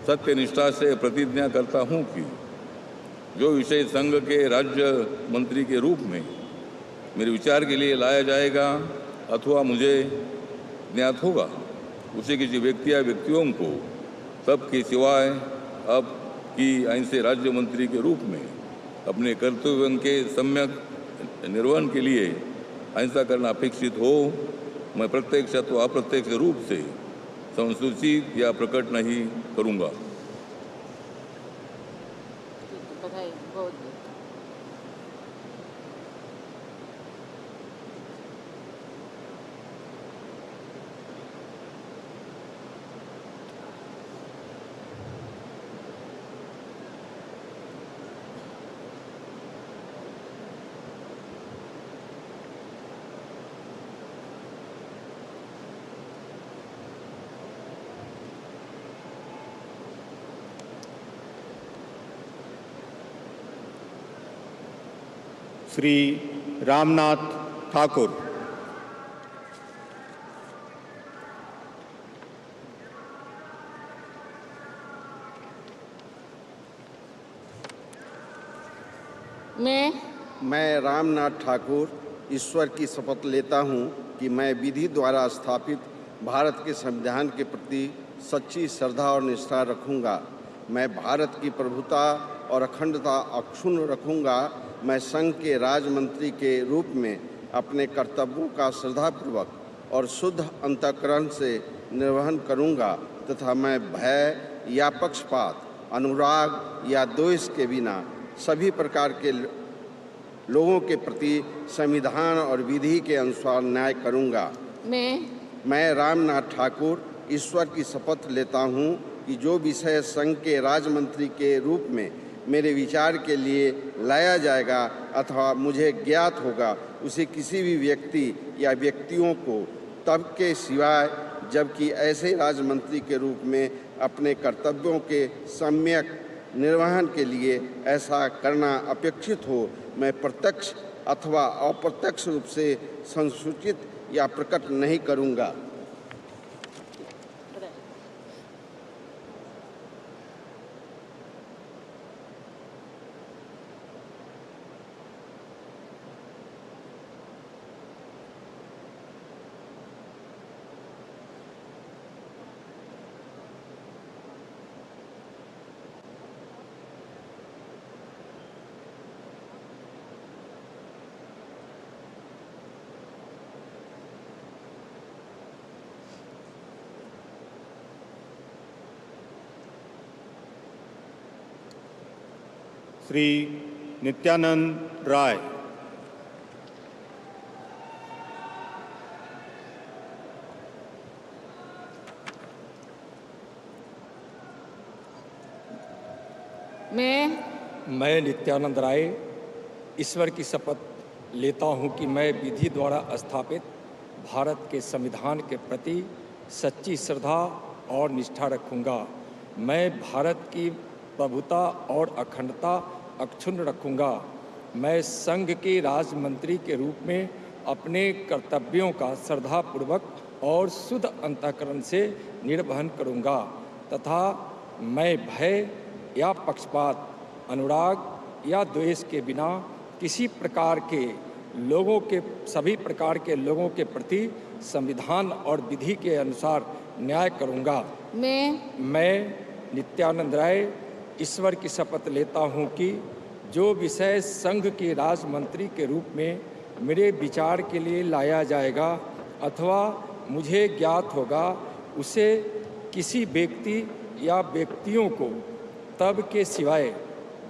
सत्यनिष्ठा से प्रतिज्ञा करता हूँ कि जो विषय संघ के राज्य मंत्री के रूप में मेरे विचार के लिए लाया जाएगा अथवा मुझे ज्ञात होगा, उसे किसी व्यक्ति या व्यक्तियों को सबके सिवाय अब की आइन से राज्य मंत्री के रूप में अपने कर्तव्यों के सम्यक निर्वहन के लिए अहिंसा करना अपेक्षित हो, मैं प्रत्यक्ष अथवा अप्रत्यक्ष रूप से संसूचित या प्रकट नहीं करूँगा। श्री रामनाथ ठाकुर। मैं रामनाथ ठाकुर ईश्वर की शपथ लेता हूँ कि मैं विधि द्वारा स्थापित भारत के संविधान के प्रति सच्ची श्रद्धा और निष्ठा रखूँगा। मैं भारत की प्रभुता और अखंडता अक्षुण्ण रखूँगा। मैं संघ के राज्य मंत्री के रूप में अपने कर्तव्यों का श्रद्धापूर्वक और शुद्ध अंतःकरण से निर्वहन करूँगा तथा मैं भय या पक्षपात, अनुराग या द्वेष के बिना सभी प्रकार के लोगों के प्रति संविधान और विधि के अनुसार न्याय करूँगा। मैं रामनाथ ठाकुर ईश्वर की शपथ लेता हूँ कि जो विषय संघ के राज्य मंत्री के रूप में मेरे विचार के लिए लाया जाएगा अथवा मुझे ज्ञात होगा, उसे किसी भी व्यक्ति या व्यक्तियों को तब के सिवाय जबकि ऐसे राज्य मंत्री के रूप में अपने कर्तव्यों के सम्यक निर्वहन के लिए ऐसा करना अपेक्षित हो, मैं प्रत्यक्ष अथवा अप्रत्यक्ष रूप से संसूचित या प्रकट नहीं करूँगा। श्री नित्यानंद राय। मैं नित्यानंद राय ईश्वर की शपथ लेता हूं कि मैं विधि द्वारा स्थापित भारत के संविधान के प्रति सच्ची श्रद्धा और निष्ठा रखूंगा। मैं भारत की प्रभुता और अखंडता अक्षुण्ण रखूंगा। मैं संघ के राज्य मंत्री के रूप में अपने कर्तव्यों का श्रद्धापूर्वक और शुद्ध अंतःकरण से निर्वहन करूंगा तथा मैं भय या पक्षपात, अनुराग या द्वेष के बिना किसी प्रकार के लोगों के सभी प्रकार के लोगों के प्रति संविधान और विधि के अनुसार न्याय करूंगा। मैं नित्यानंद राय ईश्वर की शपथ लेता हूं कि जो विषय संघ के राज्य मंत्री के रूप में मेरे विचार के लिए लाया जाएगा अथवा मुझे ज्ञात होगा, उसे किसी व्यक्ति या व्यक्तियों को तब के सिवाय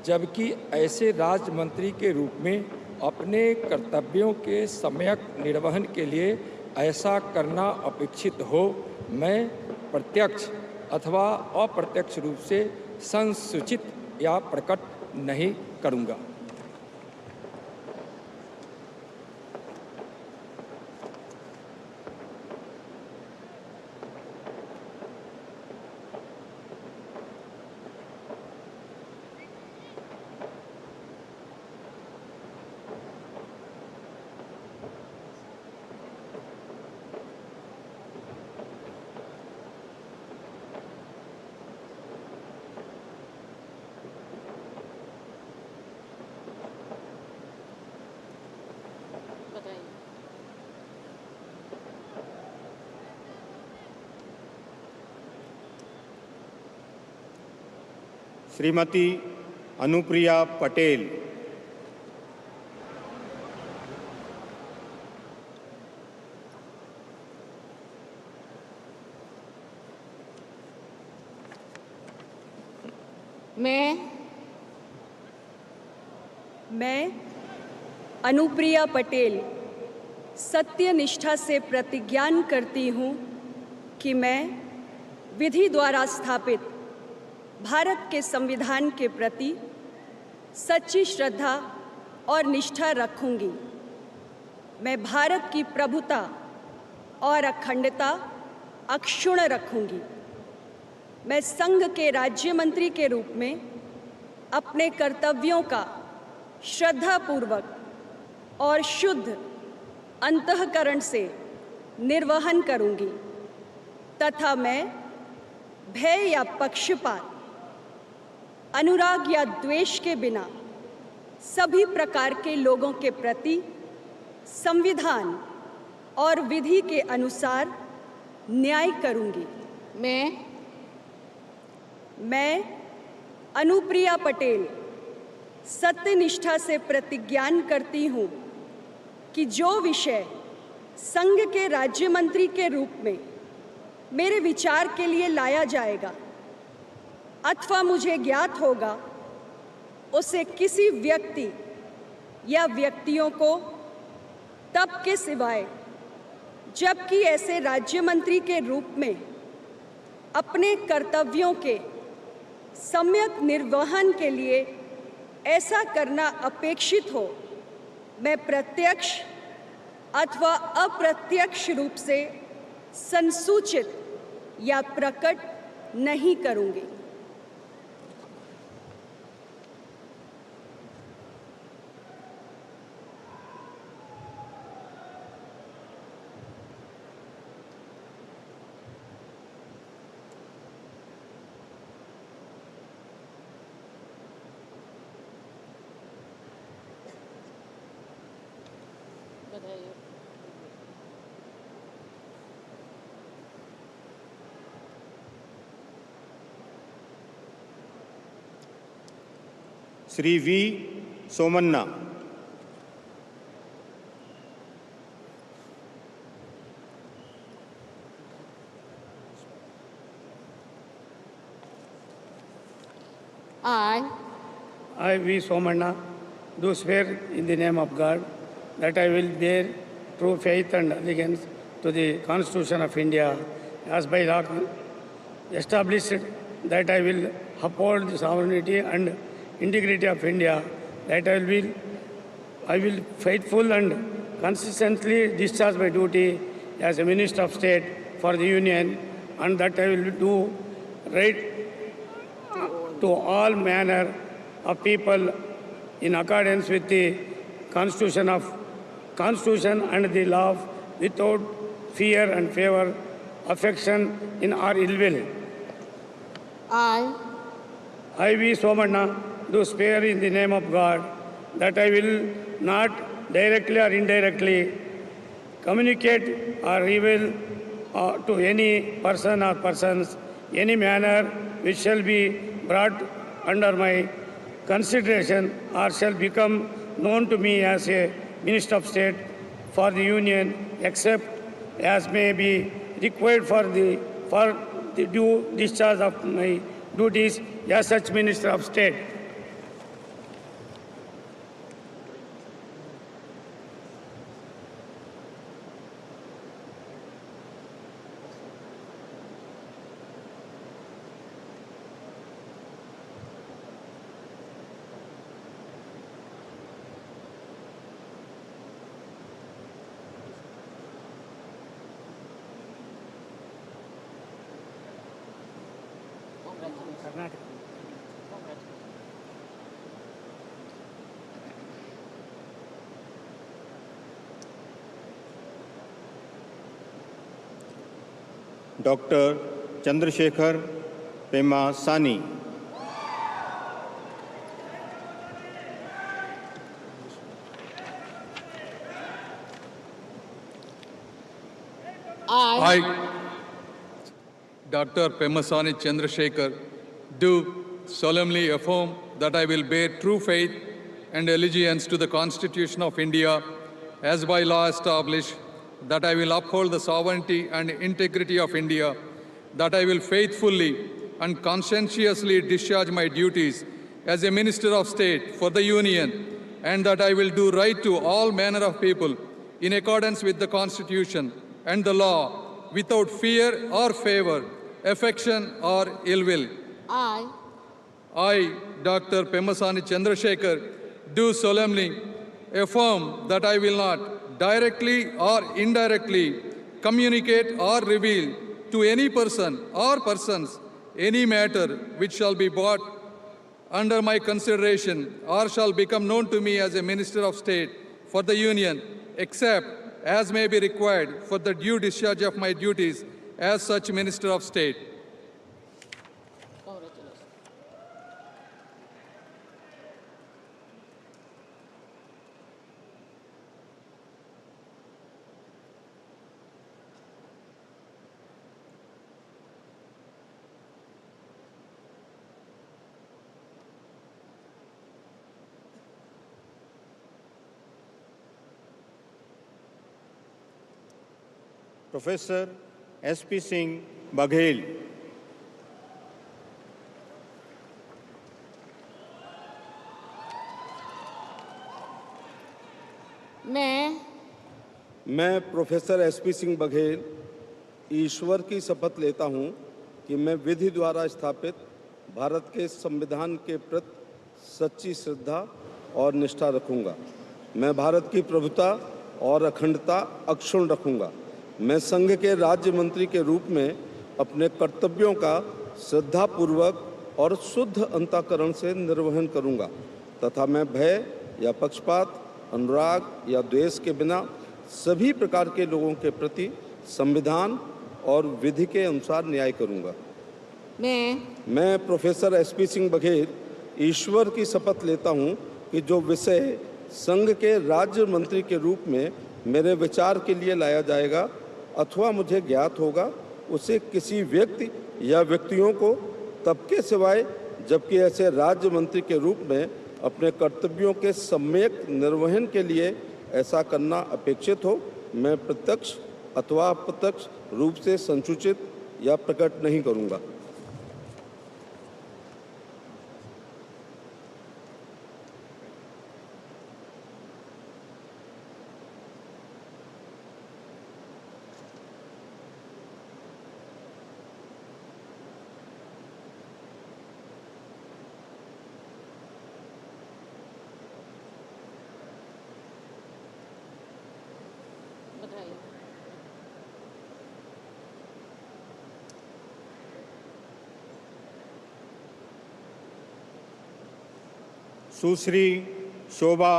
जबकि ऐसे राज्य मंत्री के रूप में अपने कर्तव्यों के सम्यक निर्वहन के लिए ऐसा करना अपेक्षित हो, मैं प्रत्यक्ष अथवा अप्रत्यक्ष रूप से संसूचित या प्रकट नहीं करूँगा। श्रीमती अनुप्रिया पटेल। मैं अनुप्रिया पटेल सत्य निष्ठा से प्रतिज्ञान करती हूँ कि मैं विधि द्वारा स्थापित भारत के संविधान के प्रति सच्ची श्रद्धा और निष्ठा रखूंगी। मैं भारत की प्रभुता और अखंडता अक्षुण्ण रखूंगी। मैं संघ के राज्य मंत्री के रूप में अपने कर्तव्यों का श्रद्धापूर्वक और शुद्ध अंतःकरण से निर्वहन करूंगी तथा मैं भय या पक्षपात, अनुराग या द्वेष के बिना सभी प्रकार के लोगों के प्रति संविधान और विधि के अनुसार न्याय करूंगी। मैं अनुप्रिया पटेल सत्यनिष्ठा से प्रतिज्ञान करती हूँ कि जो विषय संघ के राज्य मंत्री के रूप में मेरे विचार के लिए लाया जाएगा अथवा मुझे ज्ञात होगा, उसे किसी व्यक्ति या व्यक्तियों को तब के सिवाय जबकि ऐसे राज्य मंत्री के रूप में अपने कर्तव्यों के सम्यक निर्वहन के लिए ऐसा करना अपेक्षित हो, मैं प्रत्यक्ष अथवा अप्रत्यक्ष रूप से संसूचित या प्रकट नहीं करूंगी। Shri V Somanna. I, V. Somanna, do swear in the name of God that I will bear true faith and allegiance to the Constitution of India as by law established, that I will uphold the sovereignty and integrity of India, that I will faithful and consistently discharge my duty as a Minister of State for the Union, and that I will do right to all manner of people in accordance with the Constitution and the law, without fear and favor, affection in or ill will. I, V. Somanna, do swear in the name of God that I will not directly or indirectly communicate or reveal to any person or persons any manner which shall be brought under my consideration or shall become known to me as a Minister of State for the Union, except as may be required for the due discharge of my duties as such Minister of State. Doctor Chandrashekhar Pemmasani, I, Dr. Pemasani Chandrasekhar, do solemnly affirm that I will bear true faith and allegiance to the Constitution of India as by law established, that I will uphold the sovereignty and integrity of India, that I will faithfully and conscientiously discharge my duties as a Minister of State for the Union, and that I will do right to all manner of people in accordance with the Constitution and the law, without fear or favor, affection or ill will. I, Dr. Pemasani Chandrasekhar, do solemnly affirm that I will not directly or indirectly communicate or reveal to any person or persons any matter which shall be brought under my consideration or shall become known to me as a Minister of State for the Union, except as may be required for the due discharge of my duties as such Minister of State. Professor SP Singh Baghel, मैं professor SP Singh Baghel ईश्वर की शपथ लेता हूं कि मैं विधि द्वारा स्थापित भारत के संविधान के प्रति सच्ची श्रद्धा और निष्ठा रखूंगा। मैं भारत की प्रभुता और अखंडता अक्षुण्ण रखूंगा। मैं संघ के राज्य मंत्री के रूप में अपने कर्तव्यों का श्रद्धापूर्वक और शुद्ध अंतःकरण से निर्वहन करूंगा तथा मैं भय या पक्षपात, अनुराग या द्वेष के बिना सभी प्रकार के लोगों के प्रति संविधान और विधि के अनुसार न्याय करूंगा। मैं प्रोफेसर SP सिंह बघेल ईश्वर की शपथ लेता हूं कि जो विषय संघ के राज्य मंत्री के रूप में मेरे विचार के लिए लाया जाएगा अथवा मुझे ज्ञात होगा, उसे किसी व्यक्ति या व्यक्तियों को तब के सिवाय जबकि ऐसे राज्य मंत्री के रूप में अपने कर्तव्यों के सम्यक निर्वहन के लिए ऐसा करना अपेक्षित हो, मैं प्रत्यक्ष अथवा अप्रत्यक्ष रूप से संसूचित या प्रकट नहीं करूँगा। सुश्री शोभा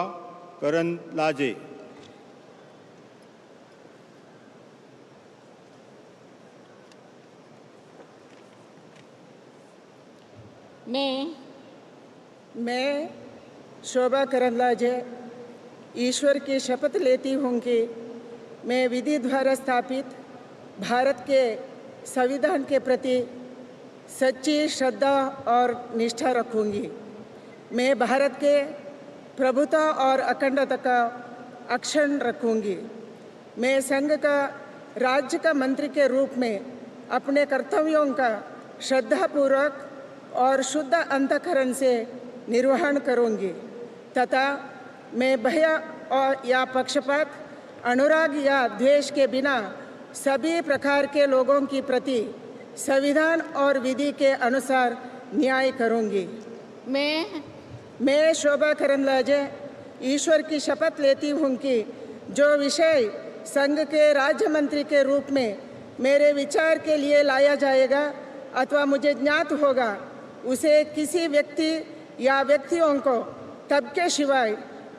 करंदलाजे, मैं शोभा करंदलाजे ईश्वर की शपथ लेती हूँ कि मैं विधि द्वारा स्थापित भारत के संविधान के प्रति सच्ची श्रद्धा और निष्ठा रखूँगी। मैं भारत के प्रभुता और अखंडता का अक्षुण्ण रखूँगी। मैं संघ का राज्य का मंत्री के रूप में अपने कर्तव्यों का श्रद्धापूर्वक और शुद्ध अंतःकरण से निर्वहन करूँगी तथा मैं भय और या पक्षपात, अनुराग या द्वेष के बिना सभी प्रकार के लोगों की प्रति संविधान और विधि के अनुसार न्याय करूँगी। मैं शोभा करंदलाजे ईश्वर की शपथ लेती हूँ कि जो विषय संघ के राज्य मंत्री के रूप में मेरे विचार के लिए लाया जाएगा अथवा मुझे ज्ञात होगा उसे किसी व्यक्ति या व्यक्तियों को तब के सिवाय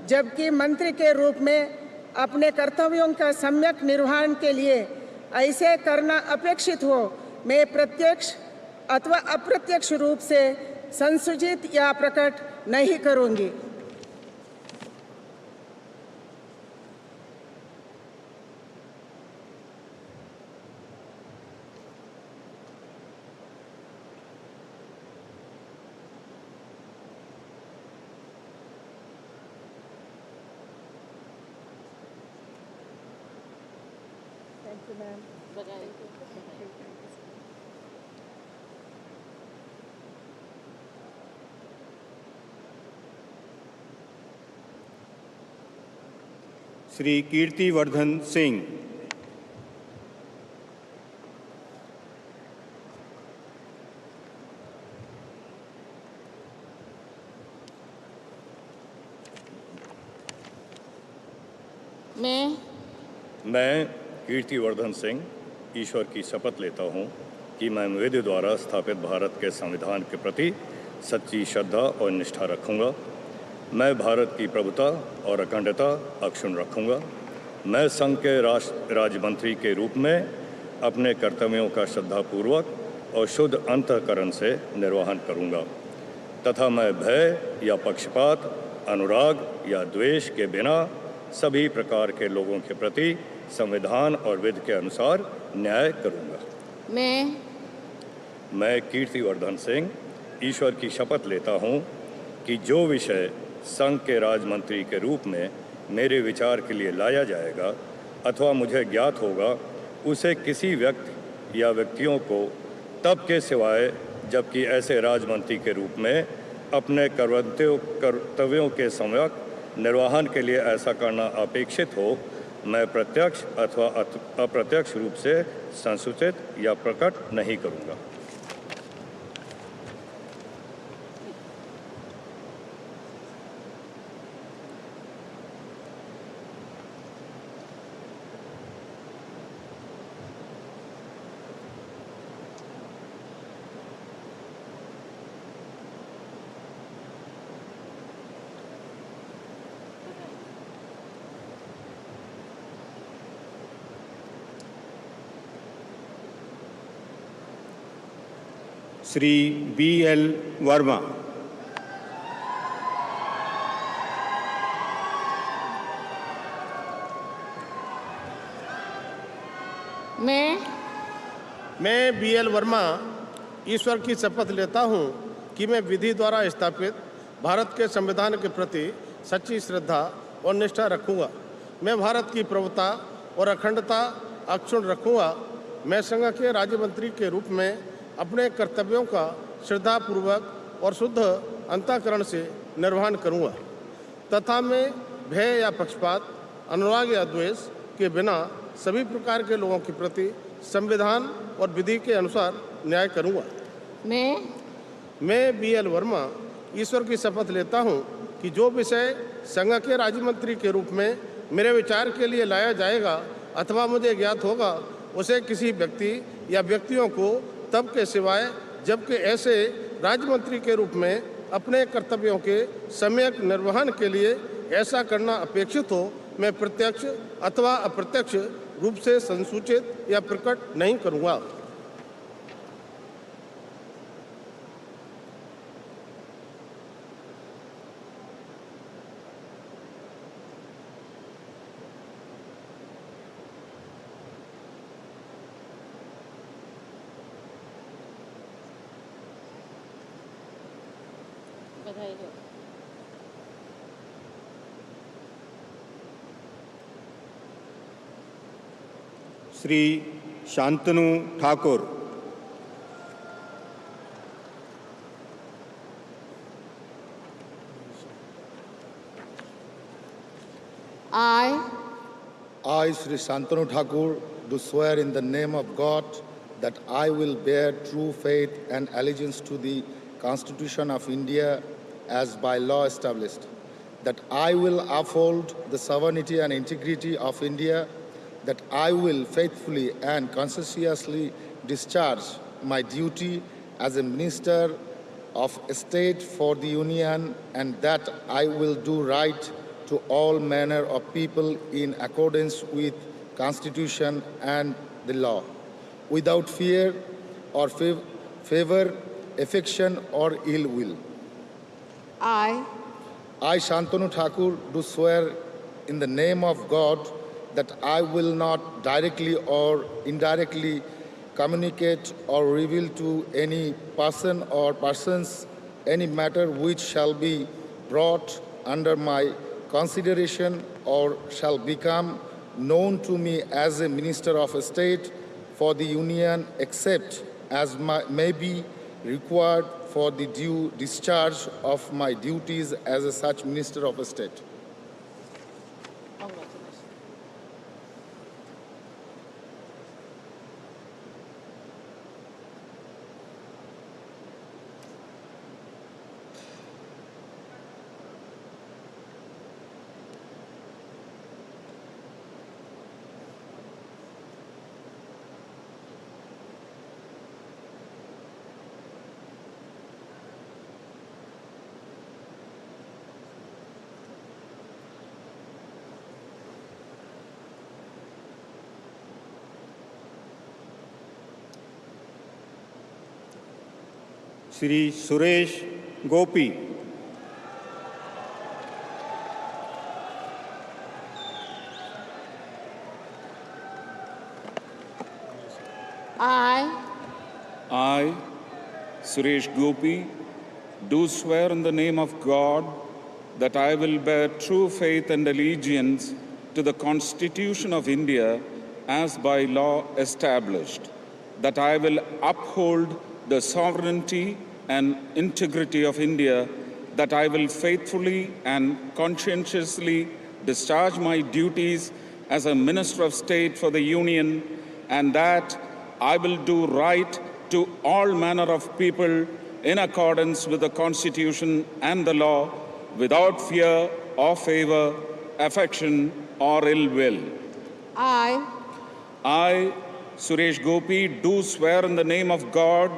जबकि मंत्री के रूप में अपने कर्तव्यों का सम्यक निर्वहन के लिए ऐसे करना अपेक्षित हो, मैं प्रत्यक्ष अथवा अप्रत्यक्ष रूप से संसूचित या प्रकट नहीं करूंगी। श्री कीर्तिवर्धन सिंह। मैं कीर्तिवर्धन सिंह ईश्वर की शपथ लेता हूँ कि मैं विधि द्वारा स्थापित भारत के संविधान के प्रति सच्ची श्रद्धा और निष्ठा रखूँगा। मैं भारत की प्रभुता और अखंडता अक्षुण्ण रखूँगा। मैं संघ के राज्य मंत्री के रूप में अपने कर्तव्यों का श्रद्धापूर्वक और शुद्ध अंतःकरण से निर्वहन करूँगा तथा मैं भय या पक्षपात, अनुराग या द्वेष के बिना सभी प्रकार के लोगों के प्रति संविधान और विधि के अनुसार न्याय करूँगा। मैं कीर्तिवर्धन सिंह ईश्वर की शपथ लेता हूँ कि जो विषय संघ के राज्य मंत्री के रूप में मेरे विचार के लिए लाया जाएगा अथवा मुझे ज्ञात होगा उसे किसी व्यक्ति या व्यक्तियों को तब के सिवाय जबकि ऐसे राज्यमंत्री के रूप में अपने कर्तव्यों के सम्यक निर्वहन के लिए ऐसा करना अपेक्षित हो, मैं प्रत्यक्ष अथवा अप्रत्यक्ष रूप से संसूचित या प्रकट नहीं करूँगा। श्री B.L. वर्मा। मैं B.L. वर्मा ईश्वर की शपथ लेता हूँ कि मैं विधि द्वारा स्थापित भारत के संविधान के प्रति सच्ची श्रद्धा और निष्ठा रखूँगा। मैं भारत की प्रभुता और अखंडता अक्षुण्ण रखूँगा। मैं संघ के राज्य मंत्री के रूप में अपने कर्तव्यों का श्रद्धापूर्वक और शुद्ध अंतःकरण से निर्वहन करूँगा तथा मैं भय या पक्षपात, अनुराग या द्वेष के बिना सभी प्रकार के लोगों के प्रति संविधान और विधि के अनुसार न्याय करूँगा। मैं B.L. वर्मा ईश्वर की शपथ लेता हूँ कि जो विषय संघ के राज्य मंत्री के रूप में मेरे विचार के लिए लाया जाएगा अथवा मुझे ज्ञात होगा उसे किसी व्यक्ति या व्यक्तियों को तब के सिवाय जबकि ऐसे राज्य मंत्री के रूप में अपने कर्तव्यों के सम्यक निर्वहन के लिए ऐसा करना अपेक्षित हो, मैं प्रत्यक्ष अथवा अप्रत्यक्ष रूप से संसूचित या प्रकट नहीं करूँगा। Shri Shantanu Thakur. I, Sri Shantanu Thakur, do swear in the name of God that I will bear true faith and allegiance to the Constitution of India as by law established, that I will uphold the sovereignty and integrity of India, that I will faithfully and conscientiously discharge my duty as a Minister of State for the Union, and that I will do right to all manner of people in accordance with Constitution and the law, without fear or favor, affection or ill will. I, Shantanu Thakur, do swear in the name of God that I will not directly or indirectly communicate or reveal to any person or persons any matter which shall be brought under my consideration or shall become known to me as a Minister of State for the Union, except as may be required for the due discharge of my duties as a such Minister of State. Shri Suresh Gopi. I, Suresh Gopi, do swear in the name of God that I will bear true faith and allegiance to the Constitution of India as by law established, that I will uphold the sovereignty and integrity of India, that I will faithfully and conscientiously discharge my duties as a Minister of State for the Union, and that I will do right to all manner of people in accordance with the Constitution and the law, without fear or favor, affection or ill will. I, Suresh Gopi, do swear in the name of God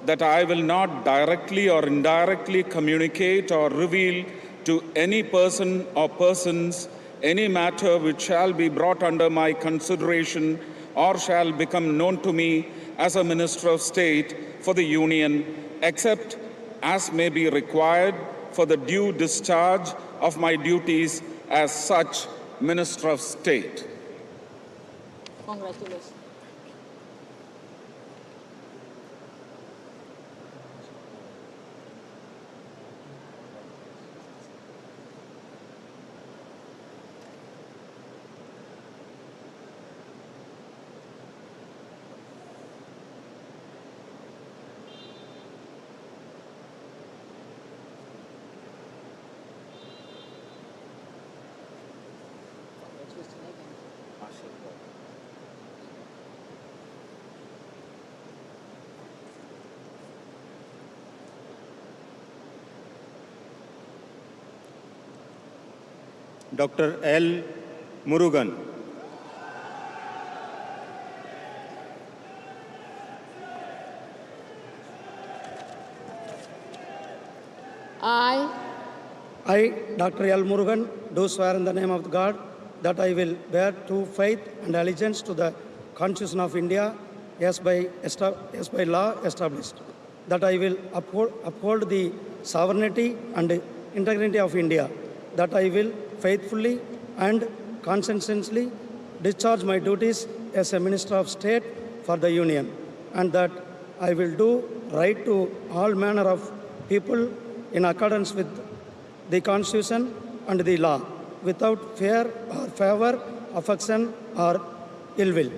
that I will not directly or indirectly communicate or reveal to any person or persons any matter which shall be brought under my consideration or shall become known to me as a Minister of State for the Union, except as may be required for the due discharge of my duties as such Minister of State. congratulations. Dr. L. Murugan. I, Dr. L. Murugan, do swear in the name of God that I will bear true faith and allegiance to the Constitution of India as by law established, that I will uphold the sovereignty and integrity of India, that I will faithfully and conscientiously discharge my duties as a Minister of State for the Union, and that I will do right to all manner of people in accordance with the Constitution and the law, without fear or favor, affection or ill will.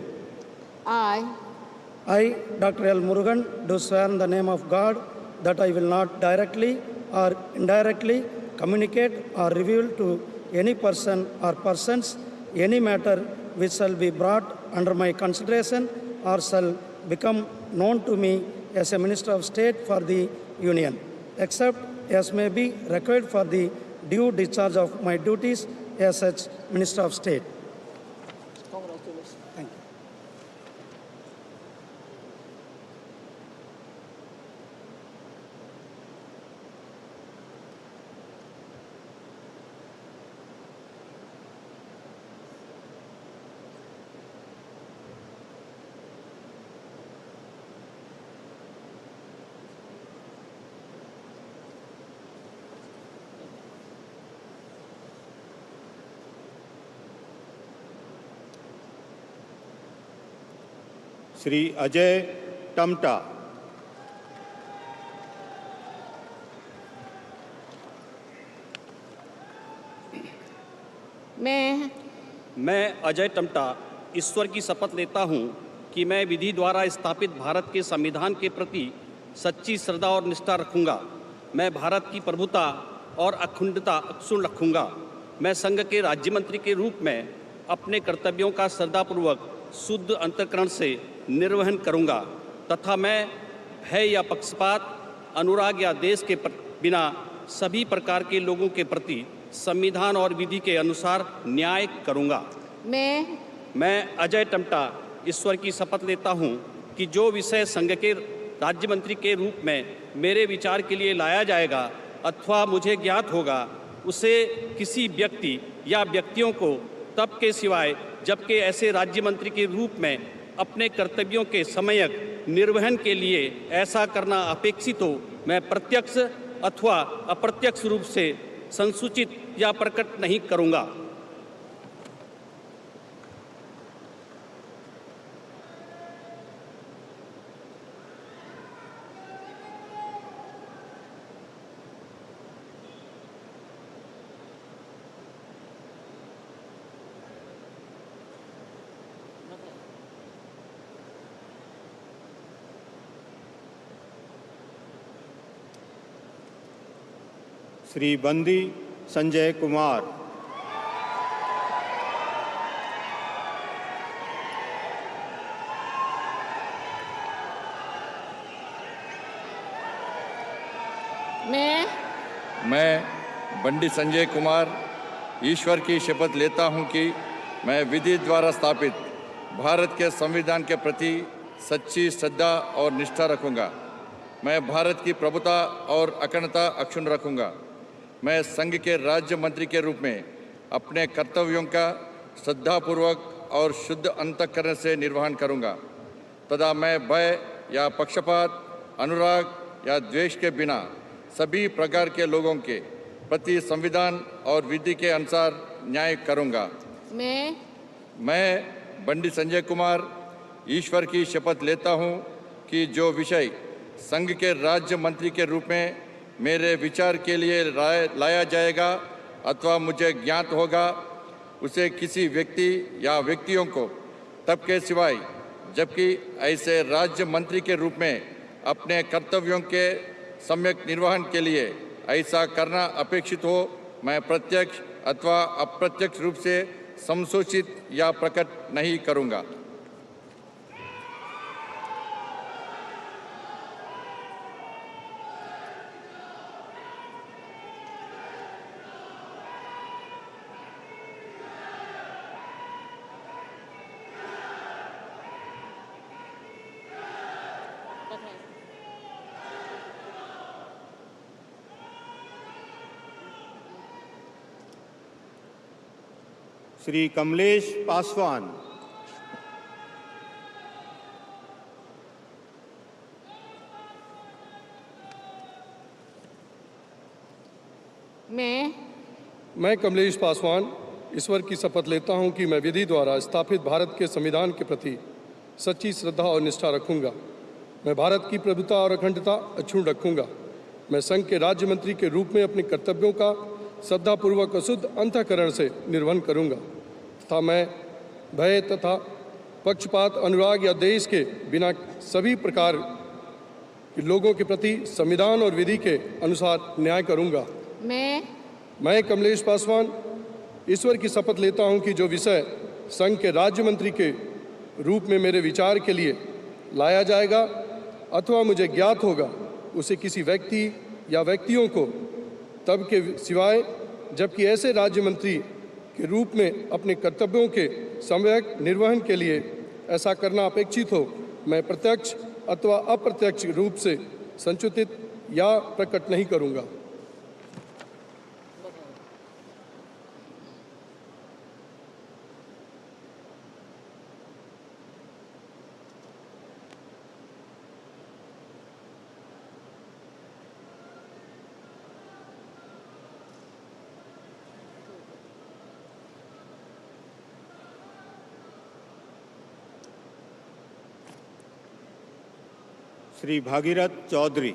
I, Dr. L. Murugan, do swear in the name of God that I will not directly or indirectly communicate or reveal to any person or persons any matter which shall be brought under my consideration or shall become known to me as a Minister of State for the Union, except as may be required for the due discharge of my duties as such Minister of State. Congratulations. Thank you. Shri Ajay Tamta. मैं अजय टमटा ईश्वर की शपथ लेता हूँ कि मैं विधि द्वारा स्थापित भारत के संविधान के प्रति सच्ची श्रद्धा और निष्ठा रखूँगा। मैं भारत की प्रभुता और अखंडता अक्षुण्ण रखूँगा। मैं संघ के राज्य मंत्री के रूप में अपने कर्तव्यों का श्रद्धापूर्वक शुद्ध अंतःकरण से निर्वहन करूँगा तथा मैं भय या पक्षपात, अनुराग या देश के बिना सभी प्रकार के लोगों के प्रति संविधान और विधि के अनुसार न्याय करूँगा। मैं अजय टमटा ईश्वर की शपथ लेता हूँ कि जो विषय संघ के राज्य मंत्री के रूप में मेरे विचार के लिए लाया जाएगा अथवा मुझे ज्ञात होगा, उसे किसी व्यक्ति या व्यक्तियों को तब के सिवाय जबकि ऐसे राज्य मंत्री के रूप में अपने कर्तव्यों के सम्यक निर्वहन के लिए ऐसा करना अपेक्षित हो, मैं प्रत्यक्ष अथवा अप्रत्यक्ष रूप से संसूचित या प्रकट नहीं करूँगा। श्री बंदी संजय कुमार। मैं बंडी संजय कुमार ईश्वर की शपथ लेता हूं कि मैं विधि द्वारा स्थापित भारत के संविधान के प्रति सच्ची श्रद्धा और निष्ठा रखूंगा। मैं भारत की प्रभुता और अखंडता अक्षुण्ण रखूंगा। मैं संघ के राज्य मंत्री के रूप में अपने कर्तव्यों का श्रद्धापूर्वक और शुद्ध अंतःकरण से निर्वहन करूंगा तथा मैं भय या पक्षपात, अनुराग या द्वेष के बिना सभी प्रकार के लोगों के प्रति संविधान और विधि के अनुसार न्याय करूंगा। मैं बंडी संजय कुमार ईश्वर की शपथ लेता हूं कि जो विषय संघ के राज्य मंत्री के रूप में मेरे विचार के लिए लाया जाएगा अथवा मुझे ज्ञात होगा, उसे किसी व्यक्ति या व्यक्तियों को तब के सिवाय जबकि ऐसे राज्य मंत्री के रूप में अपने कर्तव्यों के सम्यक निर्वहन के लिए ऐसा करना अपेक्षित हो, मैं प्रत्यक्ष अथवा अप्रत्यक्ष रूप से संसूचित या प्रकट नहीं करूँगा। श्री कमलेश पासवान। मैं कमलेश पासवान ईश्वर की शपथ लेता हूं कि मैं विधि द्वारा स्थापित भारत के संविधान के प्रति सच्ची श्रद्धा और निष्ठा रखूंगा। मैं भारत की प्रभुता और अखंडता अक्षुण्ण रखूंगा। मैं संघ के राज्य मंत्री के रूप में अपने कर्तव्यों का श्रद्धापूर्वक और शुद्ध अंतःकरण से निर्वहन करूंगा तथा मैं भय तथा पक्षपात, अनुराग या देश के बिना सभी प्रकार के लोगों के प्रति संविधान और विधि के अनुसार न्याय करूंगा। मैं कमलेश पासवान ईश्वर की शपथ लेता हूं कि जो विषय संघ के राज्य मंत्री के रूप में मेरे विचार के लिए लाया जाएगा अथवा मुझे ज्ञात होगा, उसे किसी व्यक्ति या व्यक्तियों को तब के सिवाय जबकि ऐसे राज्य मंत्री के रूप में अपने कर्तव्यों के सम्यक निर्वहन के लिए ऐसा करना अपेक्षित हो, मैं प्रत्यक्ष अथवा अप्रत्यक्ष रूप से संसूचित या प्रकट नहीं करूंगा। श्री भागीरथ चौधरी।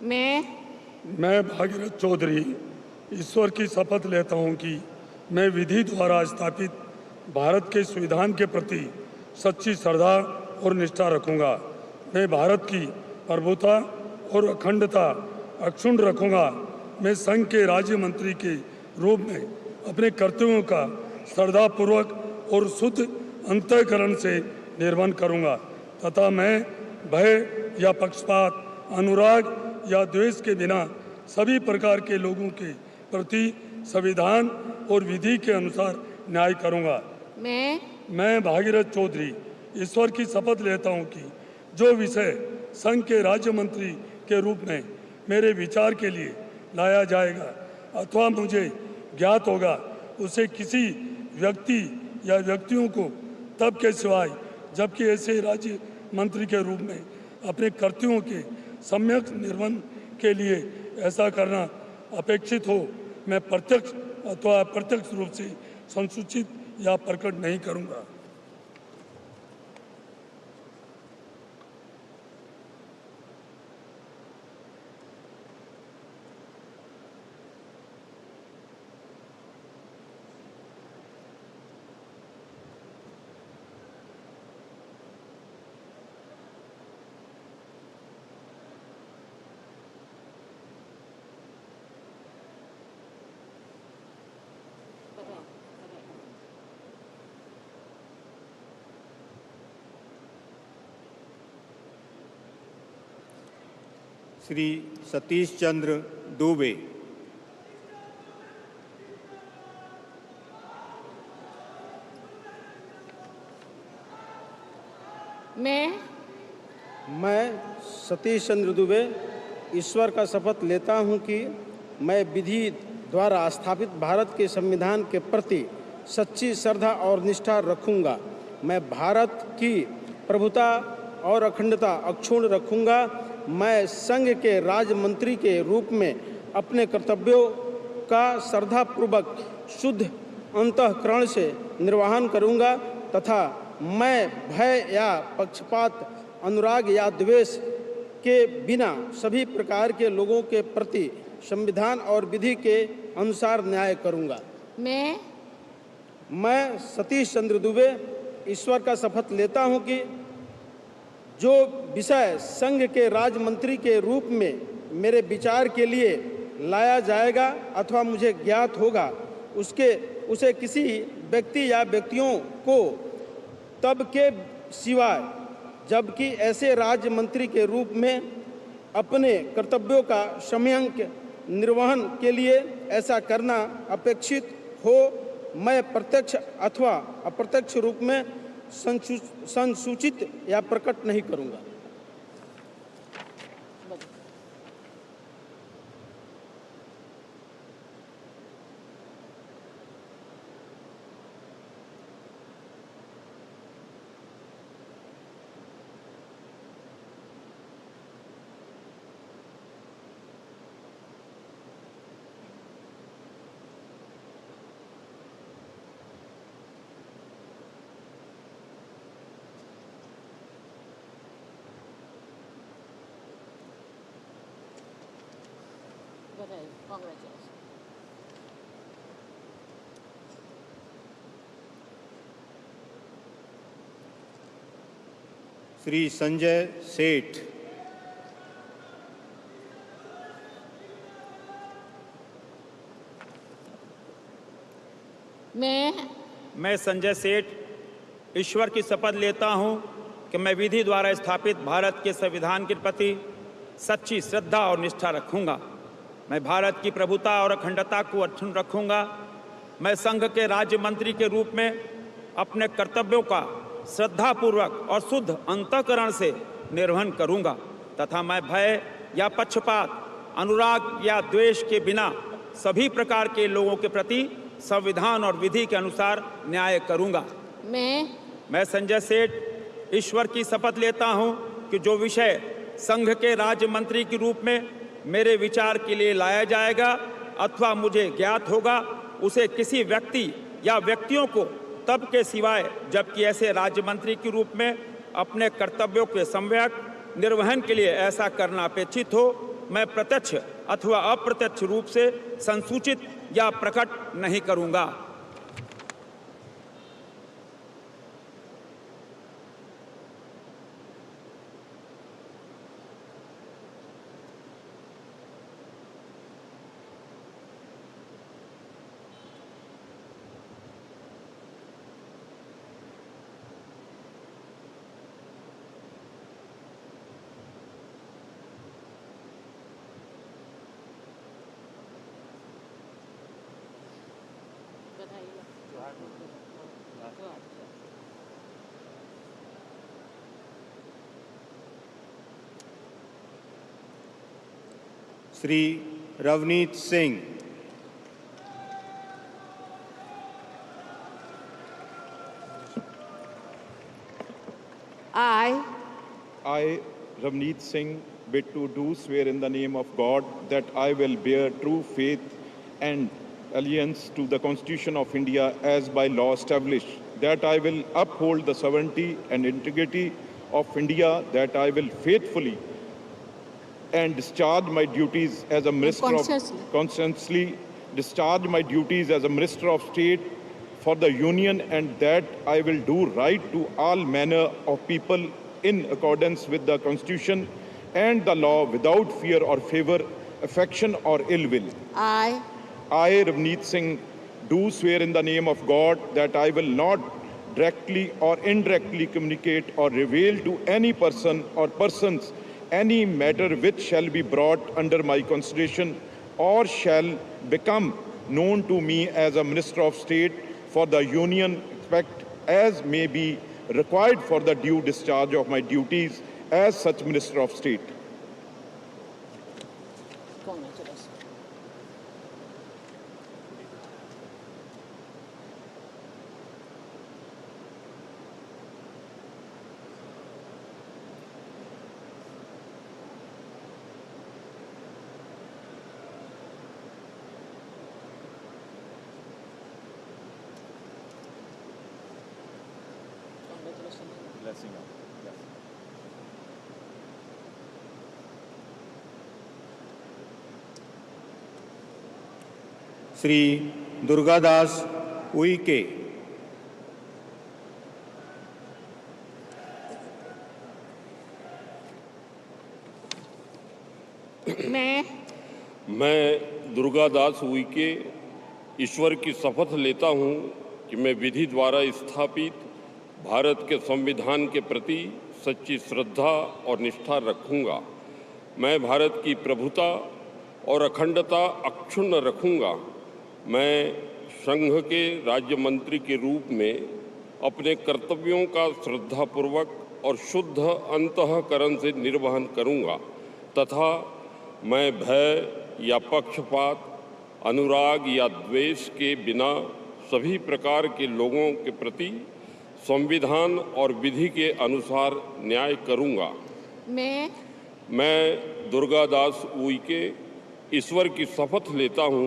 मैं भागीरथ चौधरी ईश्वर की शपथ लेता हूं कि मैं विधि द्वारा स्थापित भारत के संविधान के प्रति सच्ची श्रद्धा और निष्ठा रखूंगा। मैं भारत की प्रभुता और अखंडता अक्षुण्ण रखूंगा। मैं संघ के राज्य मंत्री के रूप में अपने कर्तव्यों का श्रद्धापूर्वक और शुद्ध अंतःकरण से निर्वहन करूंगा तथा मैं भय या पक्षपात, अनुराग या द्वेष के बिना सभी प्रकार के लोगों के प्रति संविधान और विधि के अनुसार न्याय करूंगा। मैं भागीरथ चौधरी ईश्वर की शपथ लेता हूं कि जो विषय संघ के राज्य मंत्री के रूप में मेरे विचार के लिए लाया जाएगा अथवा मुझे ज्ञात होगा उसे किसी व्यक्ति या व्यक्तियों को तब के सिवाय जबकि ऐसे राज्य मंत्री के रूप में अपने कर्तव्यों के सम्यक निर्वहन के लिए ऐसा करना अपेक्षित हो, मैं प्रत्यक्ष अथवा अप्रत्यक्ष रूप से संसूचित या प्रकट नहीं करूंगा। श्री सतीश चंद्र दुबे। मैं सतीश चंद्र दुबे ईश्वर का शपथ लेता हूं कि मैं विधि द्वारा स्थापित भारत के संविधान के प्रति सच्ची श्रद्धा और निष्ठा रखूंगा। मैं भारत की प्रभुता और अखंडता अक्षुण्ण रखूंगा। मैं संघ के राज्य मंत्री के रूप में अपने कर्तव्यों का श्रद्धापूर्वक शुद्ध अंतःकरण से निर्वहन करूंगा तथा मैं भय या पक्षपात, अनुराग या द्वेष के बिना सभी प्रकार के लोगों के प्रति संविधान और विधि के अनुसार न्याय करूंगा। मैं सतीश चंद्र दुबे ईश्वर का शपथ लेता हूं कि जो विषय संघ के राज्य मंत्री के रूप में मेरे विचार के लिए लाया जाएगा अथवा मुझे ज्ञात होगा उसे किसी व्यक्ति या व्यक्तियों को तब के सिवाय जबकि ऐसे राज्य मंत्री के रूप में अपने कर्तव्यों का सम्यक निर्वहन के लिए ऐसा करना अपेक्षित हो, मैं प्रत्यक्ष अथवा अप्रत्यक्ष रूप में संसूचित या प्रकट नहीं करूंगा। श्री संजय सेठ। मैं संजय सेठ ईश्वर की शपथ लेता हूं कि मैं विधि द्वारा स्थापित भारत के संविधान के प्रति सच्ची श्रद्धा और निष्ठा रखूंगा। मैं भारत की प्रभुता और अखंडता को अक्षुण्ण रखूंगा। मैं संघ के राज्य मंत्री के रूप में अपने कर्तव्यों का श्रद्धापूर्वक और शुद्ध अंतःकरण से निर्वहन करूंगा तथा मैं भय या पक्षपात, अनुराग या द्वेष के बिना सभी प्रकार के लोगों के प्रति संविधान और विधि के अनुसार न्याय करूंगा। मैं संजय सेठ ईश्वर की शपथ लेता हूं कि जो विषय संघ के राज्य मंत्री के रूप में मेरे विचार के लिए लाया जाएगा अथवा मुझे ज्ञात होगा उसे किसी व्यक्ति या व्यक्तियों को तब के सिवाय जबकि ऐसे राज्य मंत्री के रूप में अपने कर्तव्यों के सम्यक निर्वहन के लिए ऐसा करना अपेक्षित हो, मैं प्रत्यक्ष अथवा अप्रत्यक्ष रूप से संसूचित या प्रकट नहीं करूंगा। Shri Ravneet Singh. I, Ravneet Singh, bid to do swear in the name of God that I will bear true faith and allegiance to the Constitution of India as by law established, that I will uphold the sovereignty and integrity of India, that I will faithfully and discharge my duties as a minister conscientiously discharge my duties as a minister of state for the union, and that I will do right to all manner of people in accordance with the Constitution and the law without fear or favor, affection or ill will. I, Ravneet Singh, do swear in the name of God that I will not directly or indirectly communicate or reveal to any person or persons any matter which shall be brought under my consideration or shall become known to me as a Minister of State for the Union, except as may be required for the due discharge of my duties as such Minister of State. Shri Durgadas Uikey. मैं दुर्गादास उइके ईश्वर की शपथ लेता हूँ कि मैं विधि द्वारा स्थापित भारत के संविधान के प्रति सच्ची श्रद्धा और निष्ठा रखूँगा। मैं भारत की प्रभुता और अखंडता अक्षुण्ण रखूँगा। मैं संघ के राज्य मंत्री के रूप में अपने कर्तव्यों का श्रद्धापूर्वक और शुद्ध अंतःकरण से निर्वहन करूँगा तथा मैं भय या पक्षपात, अनुराग या द्वेष के बिना सभी प्रकार के लोगों के प्रति संविधान और विधि के अनुसार न्याय करूँगा। मैं दुर्गादास उइके ईश्वर की शपथ लेता हूँ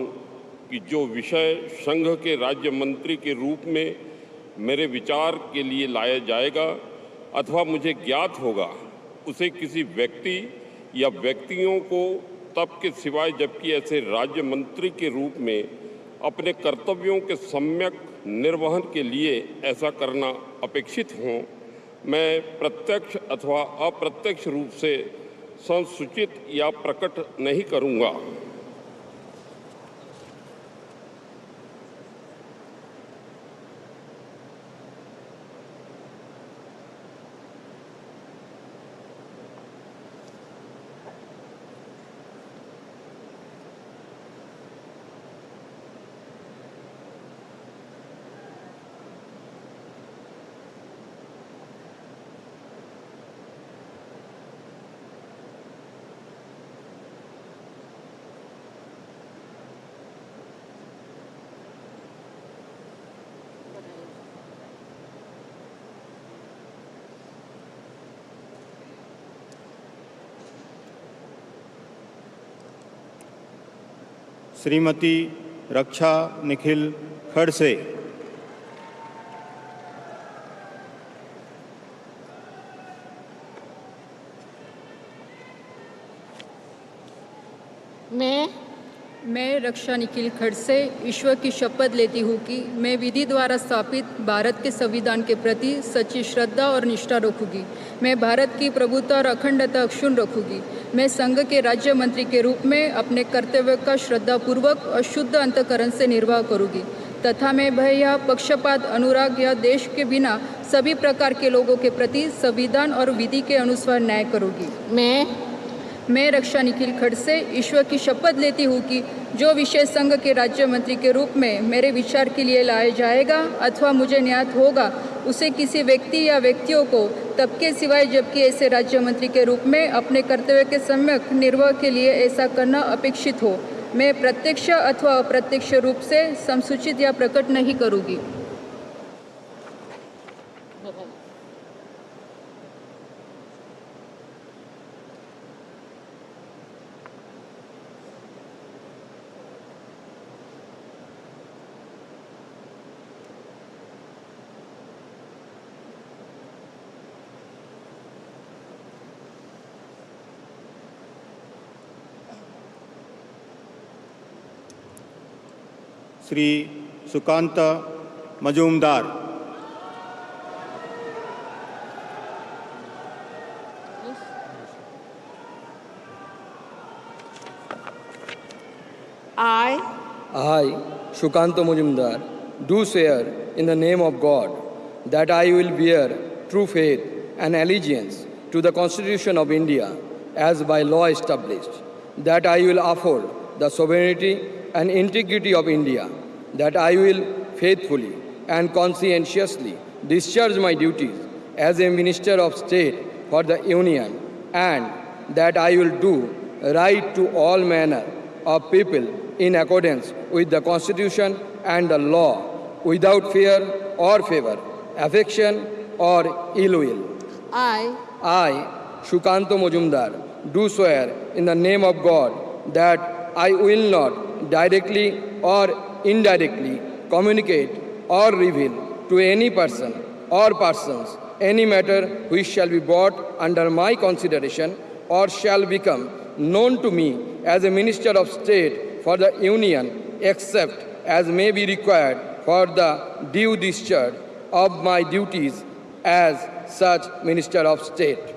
कि जो विषय संघ के राज्य मंत्री के रूप में मेरे विचार के लिए लाया जाएगा अथवा मुझे ज्ञात होगा उसे किसी व्यक्ति या व्यक्तियों को तब के सिवाय जबकि ऐसे राज्य मंत्री के रूप में अपने कर्तव्यों के सम्यक निर्वहन के लिए ऐसा करना अपेक्षित हों, मैं प्रत्यक्ष अथवा अप्रत्यक्ष रूप से संसूचित या प्रकट नहीं करूँगा। श्रीमती रक्षा निखिल खड़से, मैं रक्षा निखिल खड़से ईश्वर की शपथ लेती हूँ कि मैं विधि द्वारा स्थापित भारत के संविधान के प्रति सच्ची श्रद्धा और निष्ठा रखूँगी। मैं भारत की प्रभुता और अखंडता अक्षुण्ण रखूँगी। मैं संघ के राज्य मंत्री के रूप में अपने कर्तव्य का श्रद्धापूर्वक और शुद्ध अंतःकरण से निर्वाह करूँगी तथा मैं भय या पक्षपात, अनुराग या देश के बिना सभी प्रकार के लोगों के प्रति संविधान और विधि के अनुसार न्याय करूँगी। मैं रक्षा निखिल खड़से ईश्वर की शपथ लेती हूँ कि जो विषय संघ के राज्य मंत्री के रूप में मेरे विचार के लिए लाया जाएगा अथवा मुझे ज्ञात होगा, उसे किसी व्यक्ति या व्यक्तियों को तब के सिवाय जबकि ऐसे राज्य मंत्री के रूप में अपने कर्तव्य के सम्यक निर्वाह के लिए ऐसा करना अपेक्षित हो, मैं प्रत्यक्ष अथवा अप्रत्यक्ष रूप से संसूचित या प्रकट नहीं करूँगी। Shri Sukanta Majumdar, I, Shukanto Mujumdar, do swear in the name of God that I will bear true faith and allegiance to the Constitution of India as by law established, that I will uphold the sovereignty and integrity of India, that I will faithfully and conscientiously discharge my duties as a Minister of State for the Union, and that I will do right to all manner of people in accordance with the Constitution and the law, without fear or favor, affection or ill will. I, Shukanto Mujumdar, do swear in the name of God that I will not directly or indirectly communicate or reveal to any person or persons any matter which shall be brought under my consideration or shall become known to me as a Minister of State for the Union, except as may be required for the due discharge of my duties as such Minister of State.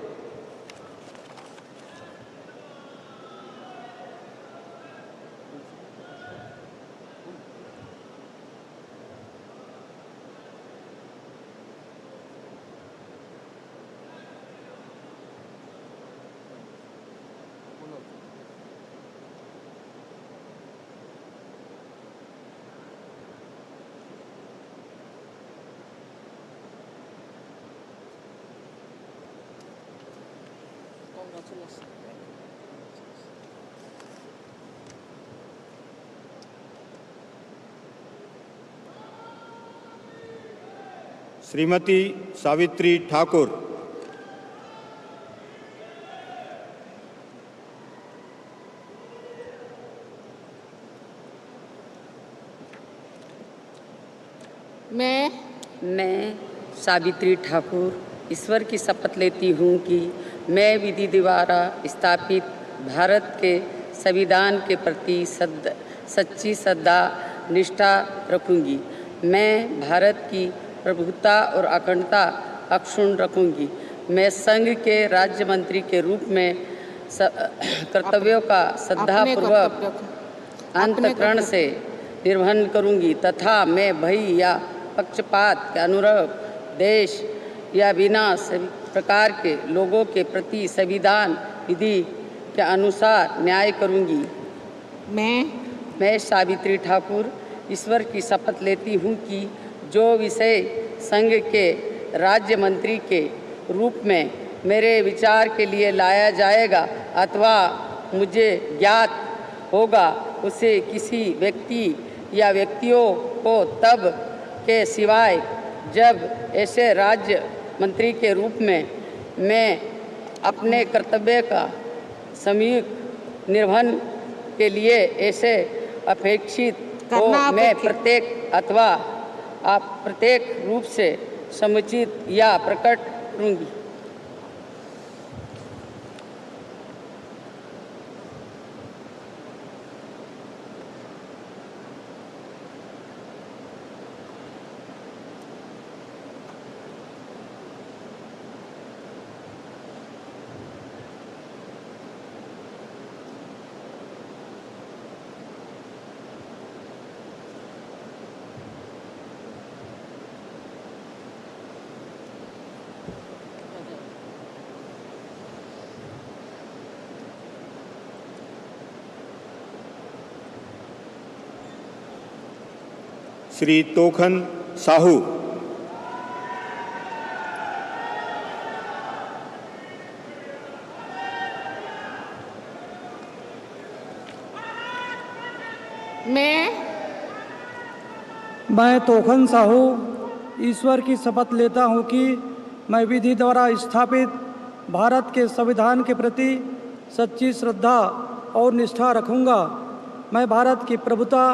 Shrimati Savitri Thakur, मैं सावित्री ठाकुर ईश्वर की शपथ लेती हूँ कि मैं विधि द्वारा स्थापित भारत के संविधान के प्रति सच्ची श्रद्धा निष्ठा रखूँगी। मैं भारत की प्रभुता और अखंडता अक्षुण्ण रखूँगी। मैं संघ के राज्य मंत्री के रूप में कर्तव्यों का श्रद्धापूर्वक अंतःकरण से निर्वहन करूँगी तथा मैं भय या पक्षपात, अनुराग, देश या बिना सभी प्रकार के लोगों के प्रति संविधान विधि के अनुसार न्याय करूँगी। मैं सावित्री ठाकुर ईश्वर की शपथ लेती हूँ कि जो विषय संघ के राज्य मंत्री के रूप में मेरे विचार के लिए लाया जाएगा अथवा मुझे ज्ञात होगा, उसे किसी व्यक्ति या व्यक्तियों को तब के सिवाय जब ऐसे राज्य मंत्री के रूप में मैं अपने कर्तव्य का सम्यक निर्वहन के लिए ऐसे अपेक्षित हो, मैं प्रत्येक अथवा अप्रत्यक्ष रूप से समुचित या प्रकट करूँगी। श्री तोखन साहू। मैं तोखन साहू ईश्वर की शपथ लेता हूँ कि मैं विधि द्वारा स्थापित भारत के संविधान के प्रति सच्ची श्रद्धा और निष्ठा रखूँगा। मैं भारत की प्रभुता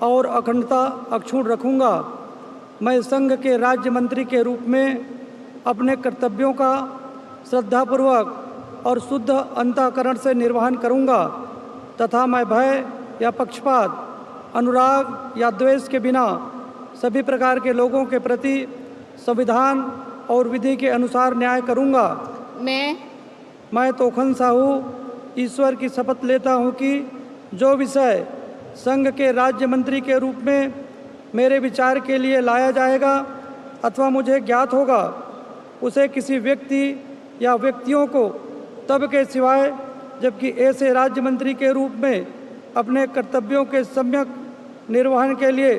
और अखंडता अक्षुण्ण रखूँगा। मैं संघ के राज्य मंत्री के रूप में अपने कर्तव्यों का श्रद्धापूर्वक और शुद्ध अंतःकरण से निर्वहन करूँगा तथा मैं भय या पक्षपात, अनुराग या द्वेष के बिना सभी प्रकार के लोगों के प्रति संविधान और विधि के अनुसार न्याय करूँगा। मैं तोखन साहू ईश्वर की शपथ लेता हूँ कि जो विषय संघ के राज्य मंत्री के रूप में मेरे विचार के लिए लाया जाएगा अथवा मुझे ज्ञात होगा, उसे किसी व्यक्ति या व्यक्तियों को तब के सिवाय जबकि ऐसे राज्य मंत्री के रूप में अपने कर्तव्यों के सम्यक निर्वहन के लिए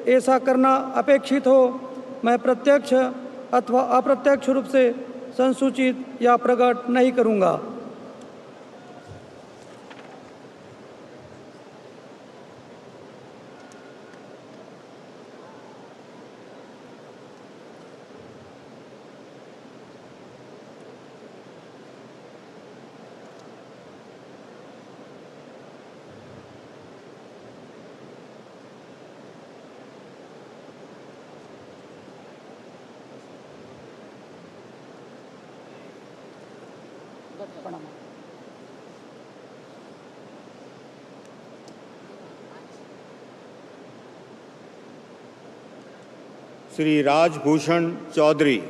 ऐसा करना अपेक्षित हो, मैं प्रत्यक्ष अथवा अप्रत्यक्ष रूप से संसूचित या प्रकट नहीं करूँगा। श्री राजभूषण चौधरी।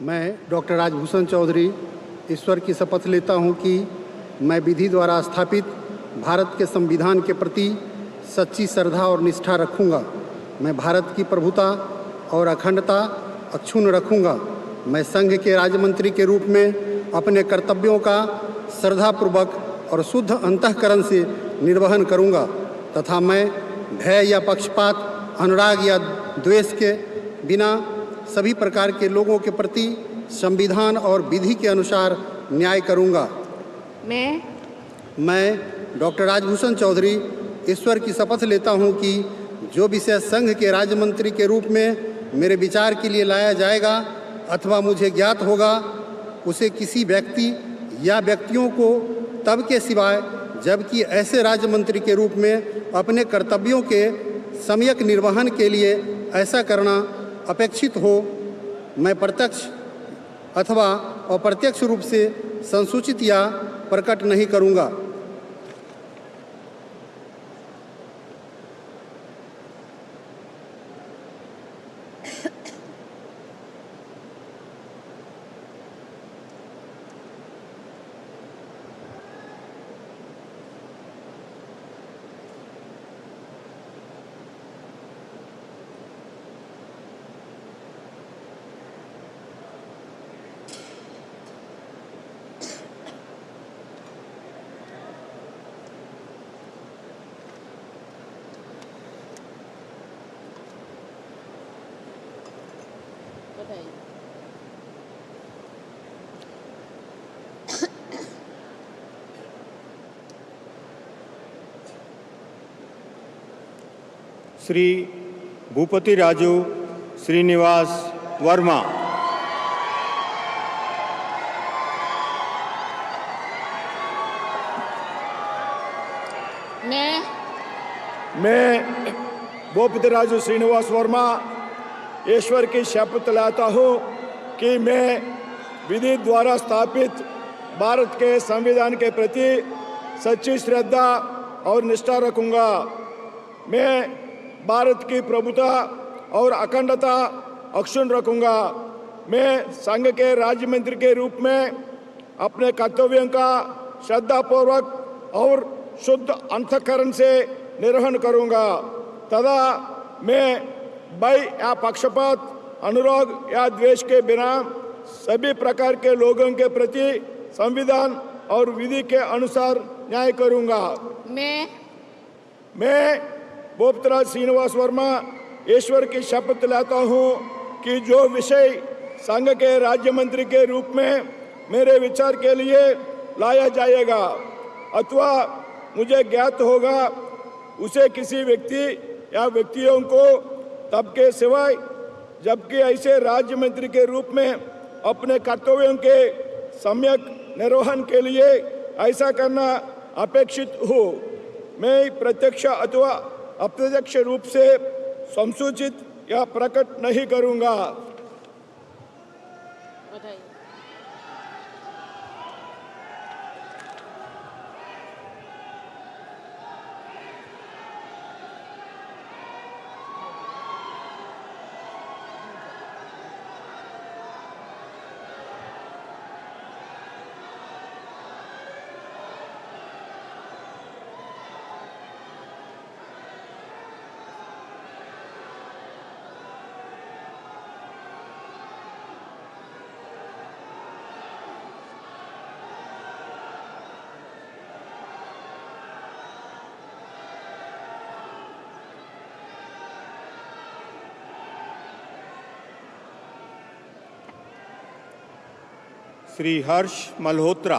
मैं डॉक्टर राजभूषण चौधरी ईश्वर की शपथ लेता हूँ कि मैं विधि द्वारा स्थापित भारत के संविधान के प्रति सच्ची श्रद्धा और निष्ठा रखूँगा। मैं भारत की प्रभुता और अखंडता अक्षुण्ण रखूँगा। मैं संघ के राज्य मंत्री के रूप में अपने कर्तव्यों का श्रद्धापूर्वक और शुद्ध अंतःकरण से निर्वहन करूँगा तथा मैं भय या पक्षपात, अनुराग या द्वेष के बिना सभी प्रकार के लोगों के प्रति संविधान और विधि के अनुसार न्याय करूँगा। मैं डॉक्टर राजभूषण चौधरी ईश्वर की शपथ लेता हूँ कि जो विषय संघ के राज्य मंत्री के रूप में मेरे विचार के लिए लाया जाएगा अथवा मुझे ज्ञात होगा, उसे किसी व्यक्ति या व्यक्तियों को तब के सिवाय जबकि ऐसे राज्य मंत्री के रूप में अपने कर्तव्यों के सम्यक निर्वहन के लिए ऐसा करना अपेक्षित हो, मैं प्रत्यक्ष अथवा अप्रत्यक्ष रूप से संसूचित या प्रकट नहीं करूँगा। श्री भूपति राजू श्रीनिवास वर्मा। मैं भूपति राजू श्रीनिवास वर्मा ईश्वर की शपथ लेता हूँ कि मैं विधि द्वारा स्थापित भारत के संविधान के प्रति सच्ची श्रद्धा और निष्ठा रखूँगा। मैं भारत की प्रभुता और अखंडता अक्षुण्ण रखूँगा। मैं संघ के राज्य मंत्री के रूप में अपने कर्तव्यों का श्रद्धापूर्वक और शुद्ध अंतःकरण से निर्वहन करूँगा तथा मैं भय या पक्षपात, अनुराग या द्वेष के बिना सभी प्रकार के लोगों के प्रति संविधान और विधि के अनुसार न्याय करूँगा। मैं भूपतिराज श्रीनिवास वर्मा ईश्वर की शपथ लेता हूँ कि जो विषय संघ के राज्य मंत्री के रूप में मेरे विचार के लिए लाया जाएगा अथवा मुझे ज्ञात होगा उसे किसी व्यक्ति या व्यक्तियों को तब के सिवाय जबकि ऐसे राज्य मंत्री के रूप में अपने कर्तव्यों के सम्यक निर्वहन के लिए ऐसा करना अपेक्षित हो मैं प्रत्यक्ष अथवा अप्रत्यक्ष रूप से संसूचित या प्रकट नहीं करूँगा। श्री हर्ष मल्होत्रा।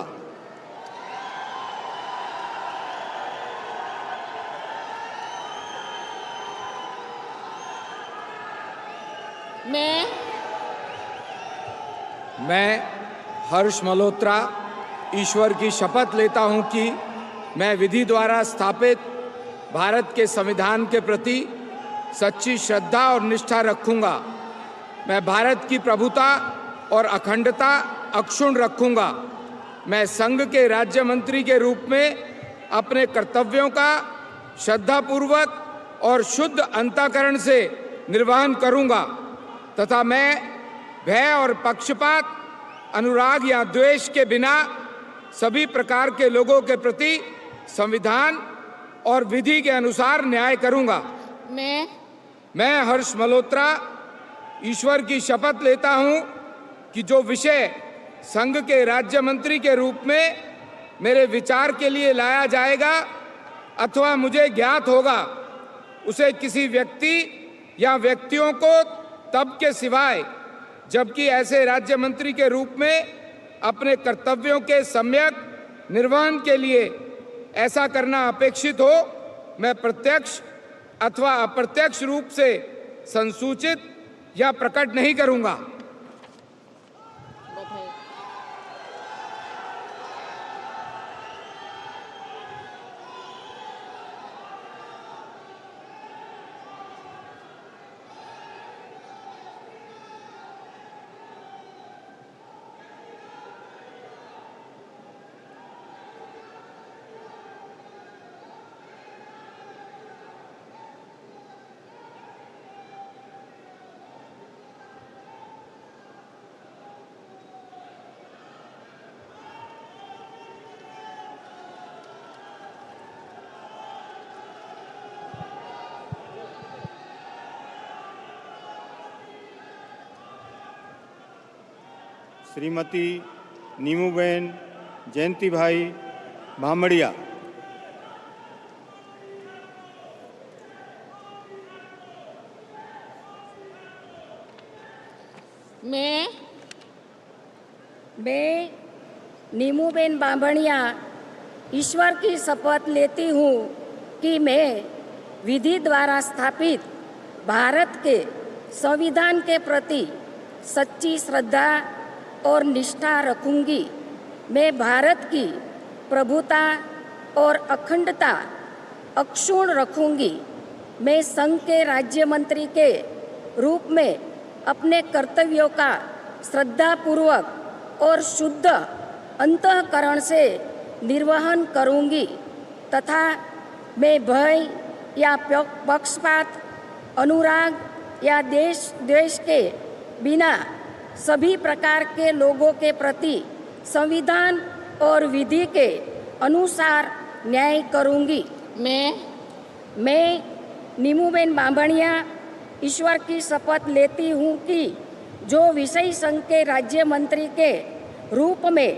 मैं हर्ष मल्होत्रा ईश्वर की शपथ लेता हूं कि मैं विधि द्वारा स्थापित भारत के संविधान के प्रति सच्ची श्रद्धा और निष्ठा रखूंगा। मैं भारत की प्रभुता और अखंडता अक्षुण्ण रखूंगा। मैं संघ के राज्य मंत्री के रूप में अपने कर्तव्यों का श्रद्धापूर्वक और शुद्ध अंतःकरण से निर्वहन करूंगा तथा मैं भय और पक्षपात, अनुराग या द्वेष के बिना सभी प्रकार के लोगों के प्रति संविधान और विधि के अनुसार न्याय करूंगा। मैं हर्ष मल्होत्रा ईश्वर की शपथ लेता हूं कि जो विषय संघ के राज्य मंत्री के रूप में मेरे विचार के लिए लाया जाएगा अथवा मुझे ज्ञात होगा उसे किसी व्यक्ति या व्यक्तियों को तब के सिवाय जबकि ऐसे राज्य मंत्री के रूप में अपने कर्तव्यों के सम्यक निर्वहन के लिए ऐसा करना अपेक्षित हो मैं प्रत्यक्ष अथवा अप्रत्यक्ष रूप से संसूचित या प्रकट नहीं करूंगा। श्रीमती नीमूबेन जयंती भाई भामड़िया। मैं नीमूबेन बामणिया ईश्वर की शपथ लेती हूँ कि मैं विधि द्वारा स्थापित भारत के संविधान के प्रति सच्ची श्रद्धा और निष्ठा रखूंगी। मैं भारत की प्रभुता और अखंडता अक्षुण्ण रखूंगी। मैं संघ के राज्य मंत्री के रूप में अपने कर्तव्यों का श्रद्धापूर्वक और शुद्ध अंतःकरण से निर्वहन करूंगी तथा मैं भय या पक्षपात, अनुराग या देश द्वेष के बिना सभी प्रकार के लोगों के प्रति संविधान और विधि के अनुसार न्याय करूंगी। मैं नीमूबेन बांभणिया ईश्वर की शपथ लेती हूँ कि जो विषय संघ के राज्य मंत्री के रूप में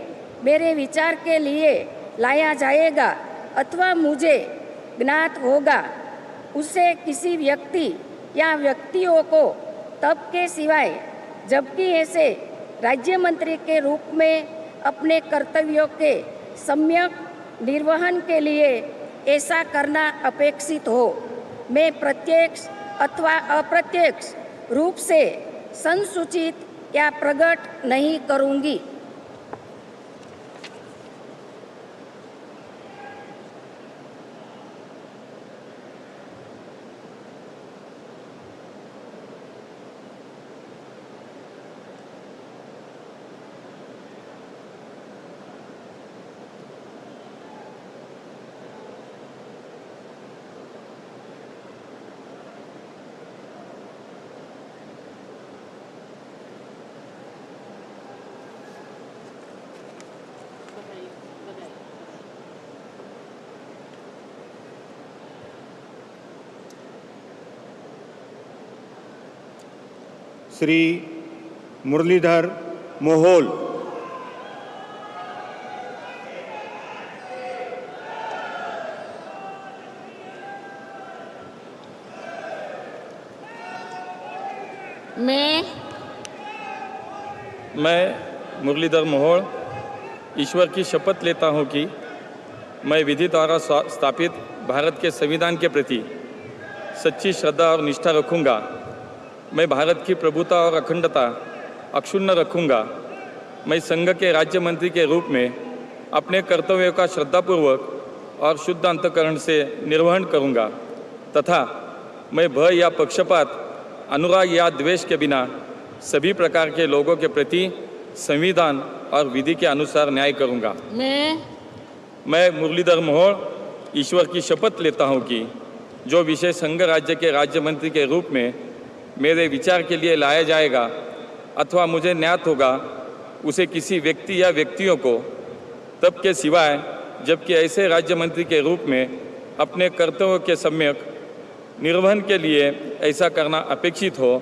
मेरे विचार के लिए लाया जाएगा अथवा मुझे ज्ञात होगा, उसे किसी व्यक्ति या व्यक्तियों को तब के सिवाय जबकि ऐसे राज्य मंत्री के रूप में अपने कर्तव्यों के सम्यक निर्वहन के लिए ऐसा करना अपेक्षित हो, मैं प्रत्यक्ष अथवा अप्रत्यक्ष रूप से संसूचित या प्रकट नहीं करूंगी। श्री मुरलीधर मोहोल। मैं मुरलीधर मोहोल ईश्वर की शपथ लेता हूँ कि मैं विधि द्वारा स्थापित भारत के संविधान के प्रति सच्ची श्रद्धा और निष्ठा रखूँगा। मैं भारत की प्रभुता और अखंडता अक्षुण्ण रखूँगा। मैं संघ के राज्य मंत्री के रूप में अपने कर्तव्यों का श्रद्धापूर्वक और शुद्ध अंतःकरण से निर्वहन करूँगा तथा मैं भय या पक्षपात, अनुराग या द्वेष के बिना सभी प्रकार के लोगों के प्रति संविधान और विधि के अनुसार न्याय करूँगा। मैं मुरलीधर मोहोल ईश्वर की शपथ लेता हूँ कि जो विषय संघ राज्य के राज्य मंत्री के रूप में मेरे विचार के लिए लाया जाएगा अथवा मुझे ज्ञात होगा, उसे किसी व्यक्ति या व्यक्तियों को तब के सिवाय जबकि ऐसे राज्य मंत्री के रूप में अपने कर्तव्यों के सम्यक निर्वहन के लिए ऐसा करना अपेक्षित हो,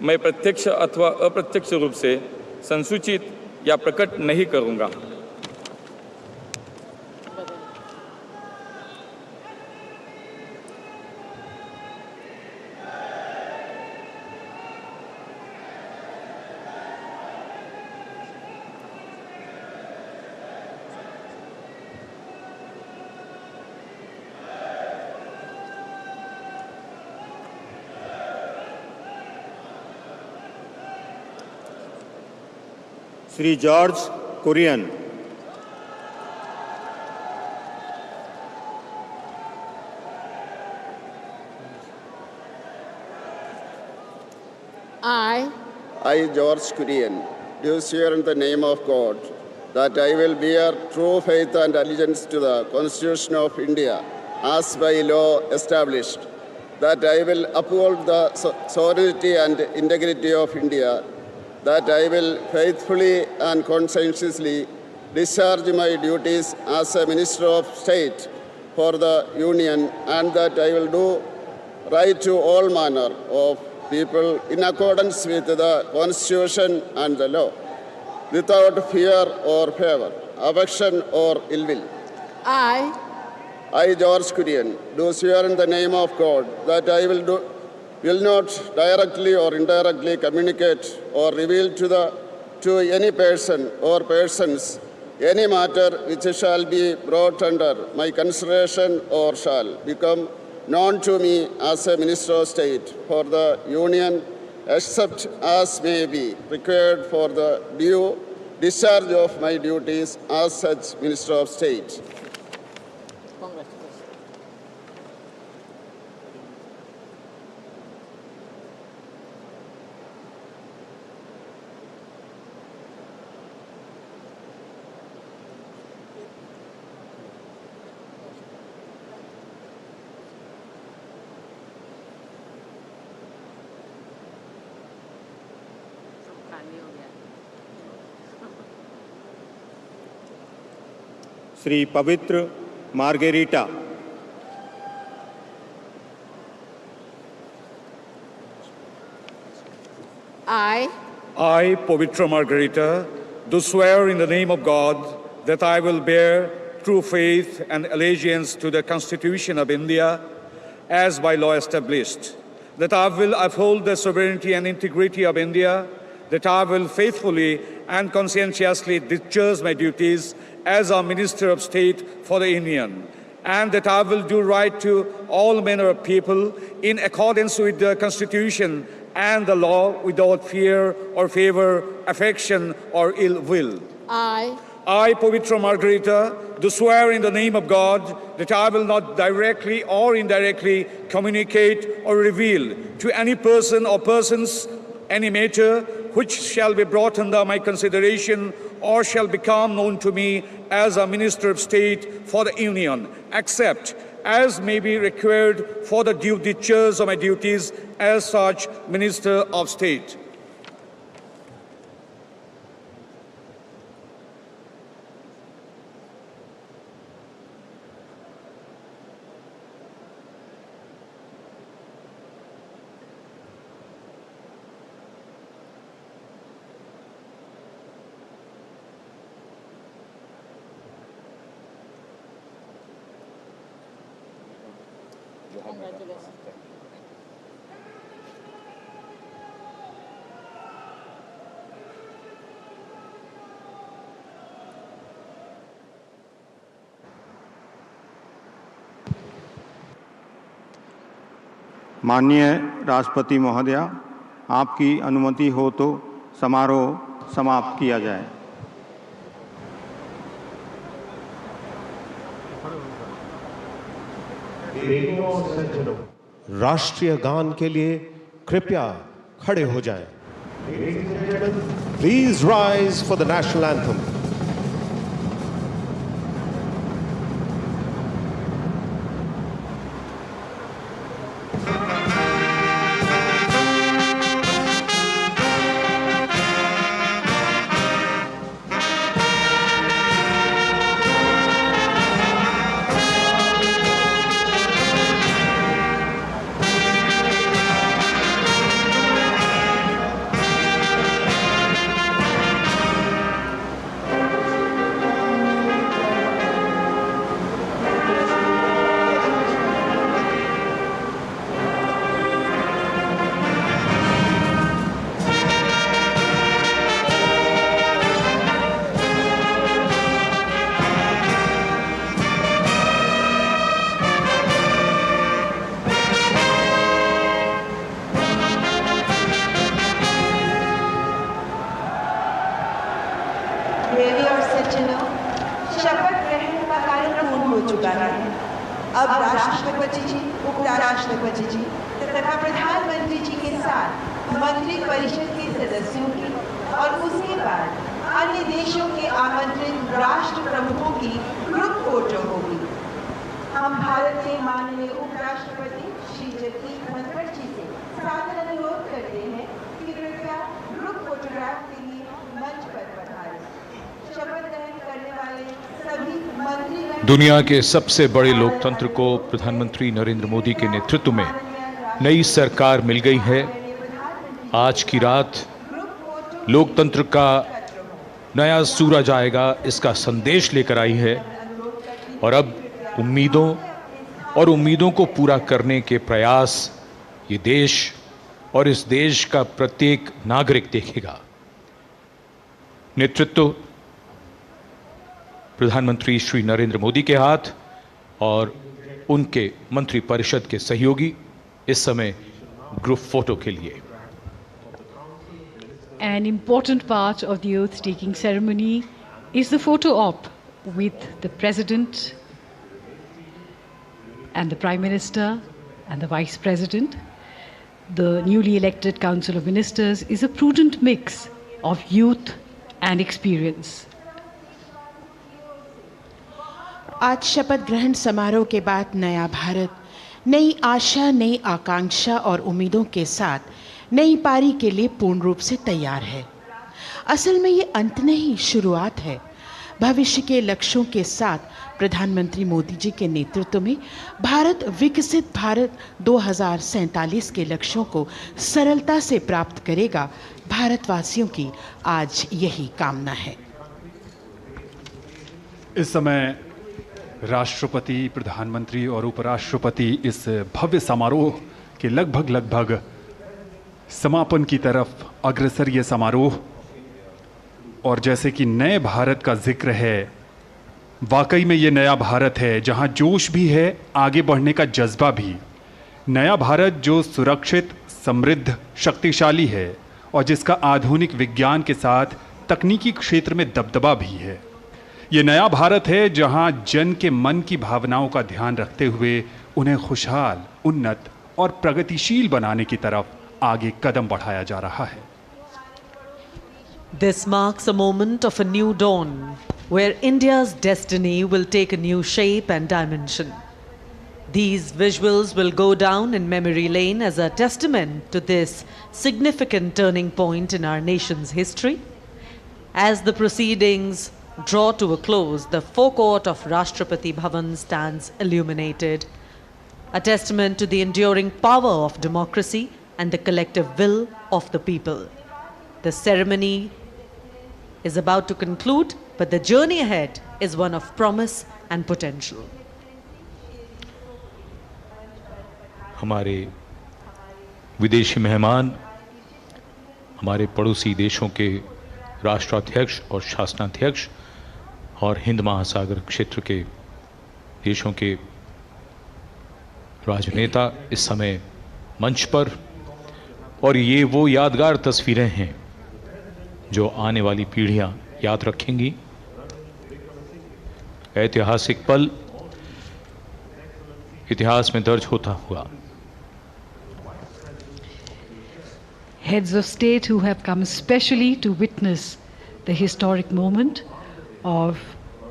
मैं प्रत्यक्ष अथवा अप्रत्यक्ष रूप से संसूचित या प्रकट नहीं करूँगा। Shri George Kurian. I, George Kurian, do swear in the name of God that I will bear true faith and allegiance to the Constitution of India as by law established, that I will uphold the sovereignty and integrity of India, that I will faithfully and conscientiously discharge my duties as a Minister of State for the Union, and that I will do right to all manner of people in accordance with the Constitution and the law, without fear or favor, affection or ill will. I, George Kurian, do swear in the name of God that I will not directly or indirectly communicate or reveal to any person or persons any matter which shall be brought under my consideration or shall become known to me as a Minister of State for the Union, except as may be required for the due discharge of my duties as such Minister of State. Shri पवित्र margherita. I, Pavitra Margarita, do swear in the name of God that I will bear true faith and allegiance to the Constitution of India as by law established, that I will uphold the sovereignty and integrity of India, that I will faithfully and conscientiously discharge my duties as a Minister of State for the Union, and that I will do right to all manner of people in accordance with the Constitution and the law without fear or favor, affection or ill will. I, Pavitra Margarita, do swear in the name of God that I will not directly or indirectly communicate or reveal to any person or persons any matter which shall be brought under my consideration or shall become known to me as a Minister of State for the Union, except as may be required for the due discharge of my duties as such Minister of State. माननीय राष्ट्रपति महोदया, आपकी अनुमति हो तो समारोह समाप्त किया जाए। राष्ट्रीय गान के लिए कृपया खड़े हो जाएं। Please rise for the national anthem. देवी और सज्जनों, शपथ ग्रहण का कार्यक्रम पूर्ण हो चुका है। अब राष्ट्रपति जी, उपराष्ट्रपति जी तथा प्रधानमंत्री जी के साथ मंत्री परिषद के सदस्यों की और उसके बाद अन्य देशों के आमंत्रित राष्ट्र प्रमुखों की ग्रुप फोटो होगी। हम भारत के माननीय उपराष्ट्रपति श्री जगदीप धनखड़ जी से सादर अनुरोध करते हैं कि कृपया ग्रुप फोटोग्राफ के लिए मंच पर पधारें। शपथ ग्रहण करने वाले सभी मंत्री दुनिया के सबसे बड़े लोकतंत्र को प्रधानमंत्री नरेंद्र मोदी के नेतृत्व में नई सरकार मिल गई है। आज की रात लोकतंत्र का नया सूरज आएगा, इसका संदेश लेकर आई है और अब उम्मीदों को पूरा करने के प्रयास ये देश और इस देश का प्रत्येक नागरिक देखेगा। नेतृत्व प्रधानमंत्री श्री नरेंद्र मोदी के हाथ और उनके मंत्रिपरिषद के सहयोगी इस समय ग्रुप फोटो के लिए। An important part of the oath-taking ceremony is the photo op with the President and the Prime Minister and the Vice President. The newly elected Council of Ministers is a prudent mix of youth and experience. आज शपथ ग्रहण समारोह के बाद नया भारत नई आशा, नई आकांक्षा और उम्मीदों के साथ नई पारी के लिए पूर्ण रूप से तैयार है। असल में ये अंत नहीं, शुरुआत है। भविष्य के लक्ष्यों के साथ प्रधानमंत्री मोदी जी के नेतृत्व में भारत विकसित भारत 2047 के लक्ष्यों को सरलता से प्राप्त करेगा। भारतवासियों की आज यही कामना है। इस समय राष्ट्रपति, प्रधानमंत्री और उपराष्ट्रपति इस भव्य समारोह के लगभग समापन की तरफ अग्रसर ये समारोह, और जैसे कि नए भारत का जिक्र है, वाकई में ये नया भारत है जहां जोश भी है, आगे बढ़ने का जज्बा भी। नया भारत जो सुरक्षित, समृद्ध, शक्तिशाली है और जिसका आधुनिक विज्ञान के साथ तकनीकी क्षेत्र में दबदबा भी है। ये नया भारत है जहां जन के मन की भावनाओं का ध्यान रखते हुए उन्हें खुशहाल, उन्नत और प्रगतिशील बनाने की तरफ आगे कदम बढ़ाया जा रहा है। This marks a moment of a new dawn, where India's destiny will take a new shape and dimension. These visuals will go down in memory lane as a testament to this significant turning point in our nation's history. As the proceedings draw to a close, the forecourt of Rashtrapati Bhavan stands illuminated, a testament to the enduring power of democracy and the collective will of the people. The ceremony is about to conclude, but the journey ahead is one of promise and potential. हमारे विदेशी मेहमान, हमारे पड़ोसी देशों के राष्ट्राध्यक्ष और शासनाध्यक्ष और हिंद महासागर क्षेत्र के देशों के राजनेता इस समय मंच पर, और ये वो यादगार तस्वीरें हैं जो आने वाली पीढ़ियां याद रखेंगी। ऐतिहासिक पल इतिहास में दर्ज होता हुआ। Heads of state who have come specially to witness the historic moment of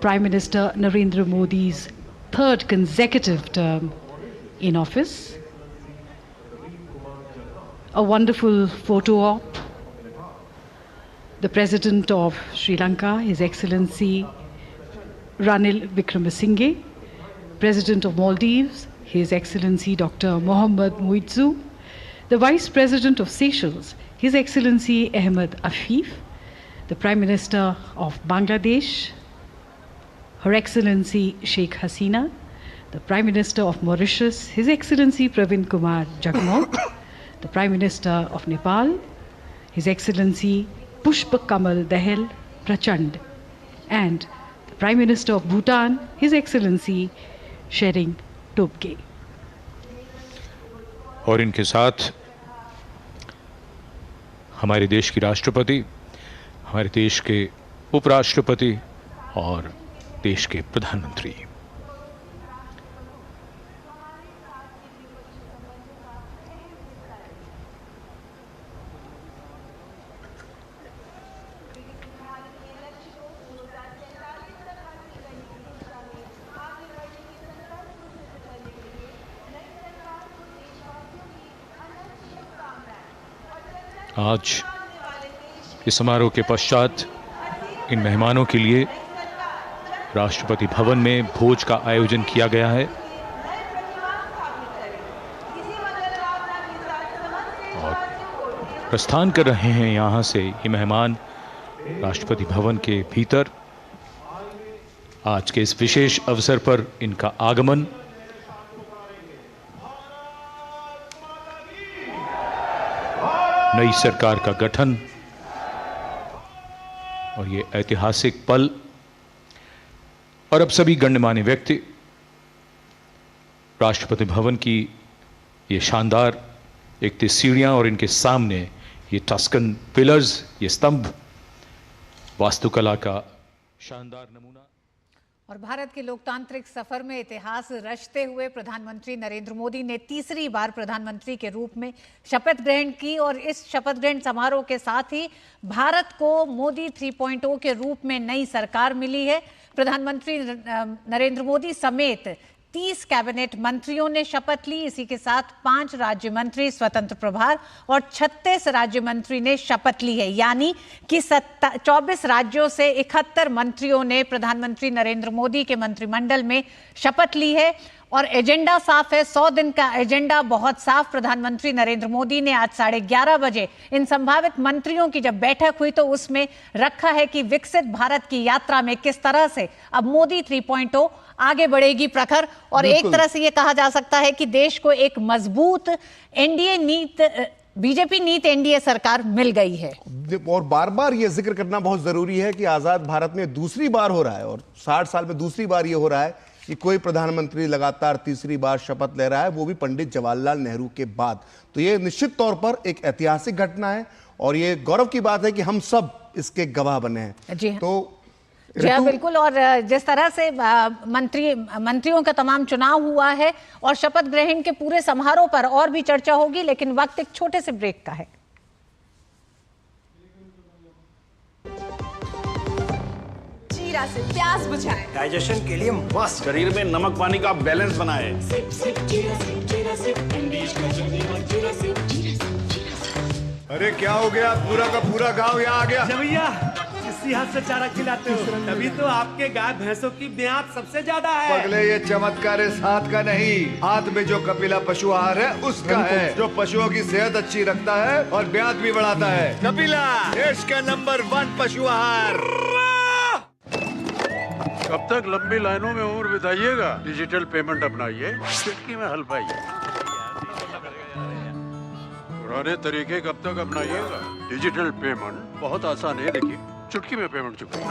Prime Minister Narendra Modi's third consecutive term in office. A wonderful photo op. The President of Sri Lanka, His Excellency Ranil Wickremesinghe, President of Maldives, His Excellency Dr. Mohammad Muizzu, the Vice President of Seychelles, His Excellency Ahmed Afif, the Prime Minister of Bangladesh, Her Excellency Sheikh Hasina, the Prime Minister of Mauritius, His Excellency Pravin Kumar Jagnauth, the Prime Minister of Nepal, His Excellency Pushpa Kamal Dahal Prachand, and the Prime Minister of Bhutan, His Excellency Shering Tobgay. और इनके साथ हमारे देश की राष्ट्रपति, हमारे देश के उपराष्ट्रपति और देश के प्रधानमंत्री। आज इस समारोह के पश्चात इन मेहमानों के लिए राष्ट्रपति भवन में भोज का आयोजन किया गया है और प्रस्थान कर रहे हैं यहाँ से ये मेहमान राष्ट्रपति भवन के भीतर। आज के इस विशेष अवसर पर इनका आगमन नई सरकार का गठन और ये ऐतिहासिक पल, और अब सभी गण्यमान्य व्यक्ति राष्ट्रपति भवन की ये शानदार एक तो सीढ़ियाँ और इनके सामने ये टस्कन पिलर्स, ये स्तंभ वास्तुकला का शानदार नमूना। और भारत के लोकतांत्रिक सफर में इतिहास रचते हुए प्रधानमंत्री नरेंद्र मोदी ने तीसरी बार प्रधानमंत्री के रूप में शपथ ग्रहण की और इस शपथ ग्रहण समारोह के साथ ही भारत को मोदी 3.0 के रूप में नई सरकार मिली है। प्रधानमंत्री नरेंद्र मोदी समेत 30 कैबिनेट मंत्रियों ने शपथ ली। इसी के साथ 5 राज्य मंत्री स्वतंत्र प्रभार और 36 राज्य मंत्री ने शपथ ली है, यानी कि 24 राज्यों से 71 मंत्रियों ने प्रधानमंत्री नरेंद्र मोदी के मंत्रिमंडल में शपथ ली है। और एजेंडा साफ है, 100 दिन का एजेंडा बहुत साफ। प्रधानमंत्री नरेंद्र मोदी ने आज 11:30 बजे इन संभावित मंत्रियों की जब बैठक हुई तो उसमें रखा है कि विकसित भारत की यात्रा में किस तरह से अब मोदी 3.0 आगे बढ़ेगी प्रखर। और एक तरह से ये कहा जा सकता है कि देश को एक मजबूत एनडीए नीति, बीजेपी नीति एनडीए सरकार मिल गई है। और बार बार ये जिक्र करना बहुत जरूरी है कि आजाद भारत में दूसरी बार हो रहा है और 60 साल में दूसरी बार ये हो रहा है कि कोई प्रधानमंत्री लगातार तीसरी बार शपथ ले रहा है, वो भी पंडित जवाहरलाल नेहरू के बाद। तो ये निश्चित तौर पर एक ऐतिहासिक घटना है और ये गौरव की बात है कि हम सब इसके गवाह बने हैं। जी हाँ। तो जी हाँ, बिल्कुल। और जिस तरह से मंत्रियों का तमाम चुनाव हुआ है और शपथ ग्रहण के पूरे समारोह पर और भी चर्चा होगी, लेकिन वक्त एक छोटे से ब्रेक का है। जीरा से प्यास बुझाएं, डाइजेशन के लिए मस्त, शरीर में नमक पानी का बैलेंस बनाए। अरे क्या हो गया, पूरा का पूरा गांव यहाँ आ गया। भैया इसी हाथ से चारा खिलाते हो, तभी तो आपके गाय भैंसों की ब्यात सबसे ज्यादा है। पगले ये चमत्कार इस हाथ का नहीं, हाथ में जो कपिला पशु आहार है उसका है, जो पशुओं की सेहत अच्छी रखता है और ब्यात भी बढ़ाता है। कपिला देश का नंबर 1 पशु आहार। कब तक लंबी लाइनों में उम्र बिताइएगा, डिजिटल पेमेंट अपनाइए, चुटकी में हल पाइए। पुराने तरीके कब तक अपनाइएगा, डिजिटल पेमेंट बहुत आसान है, देखिए चुटकी में पेमेंट चुकाइए।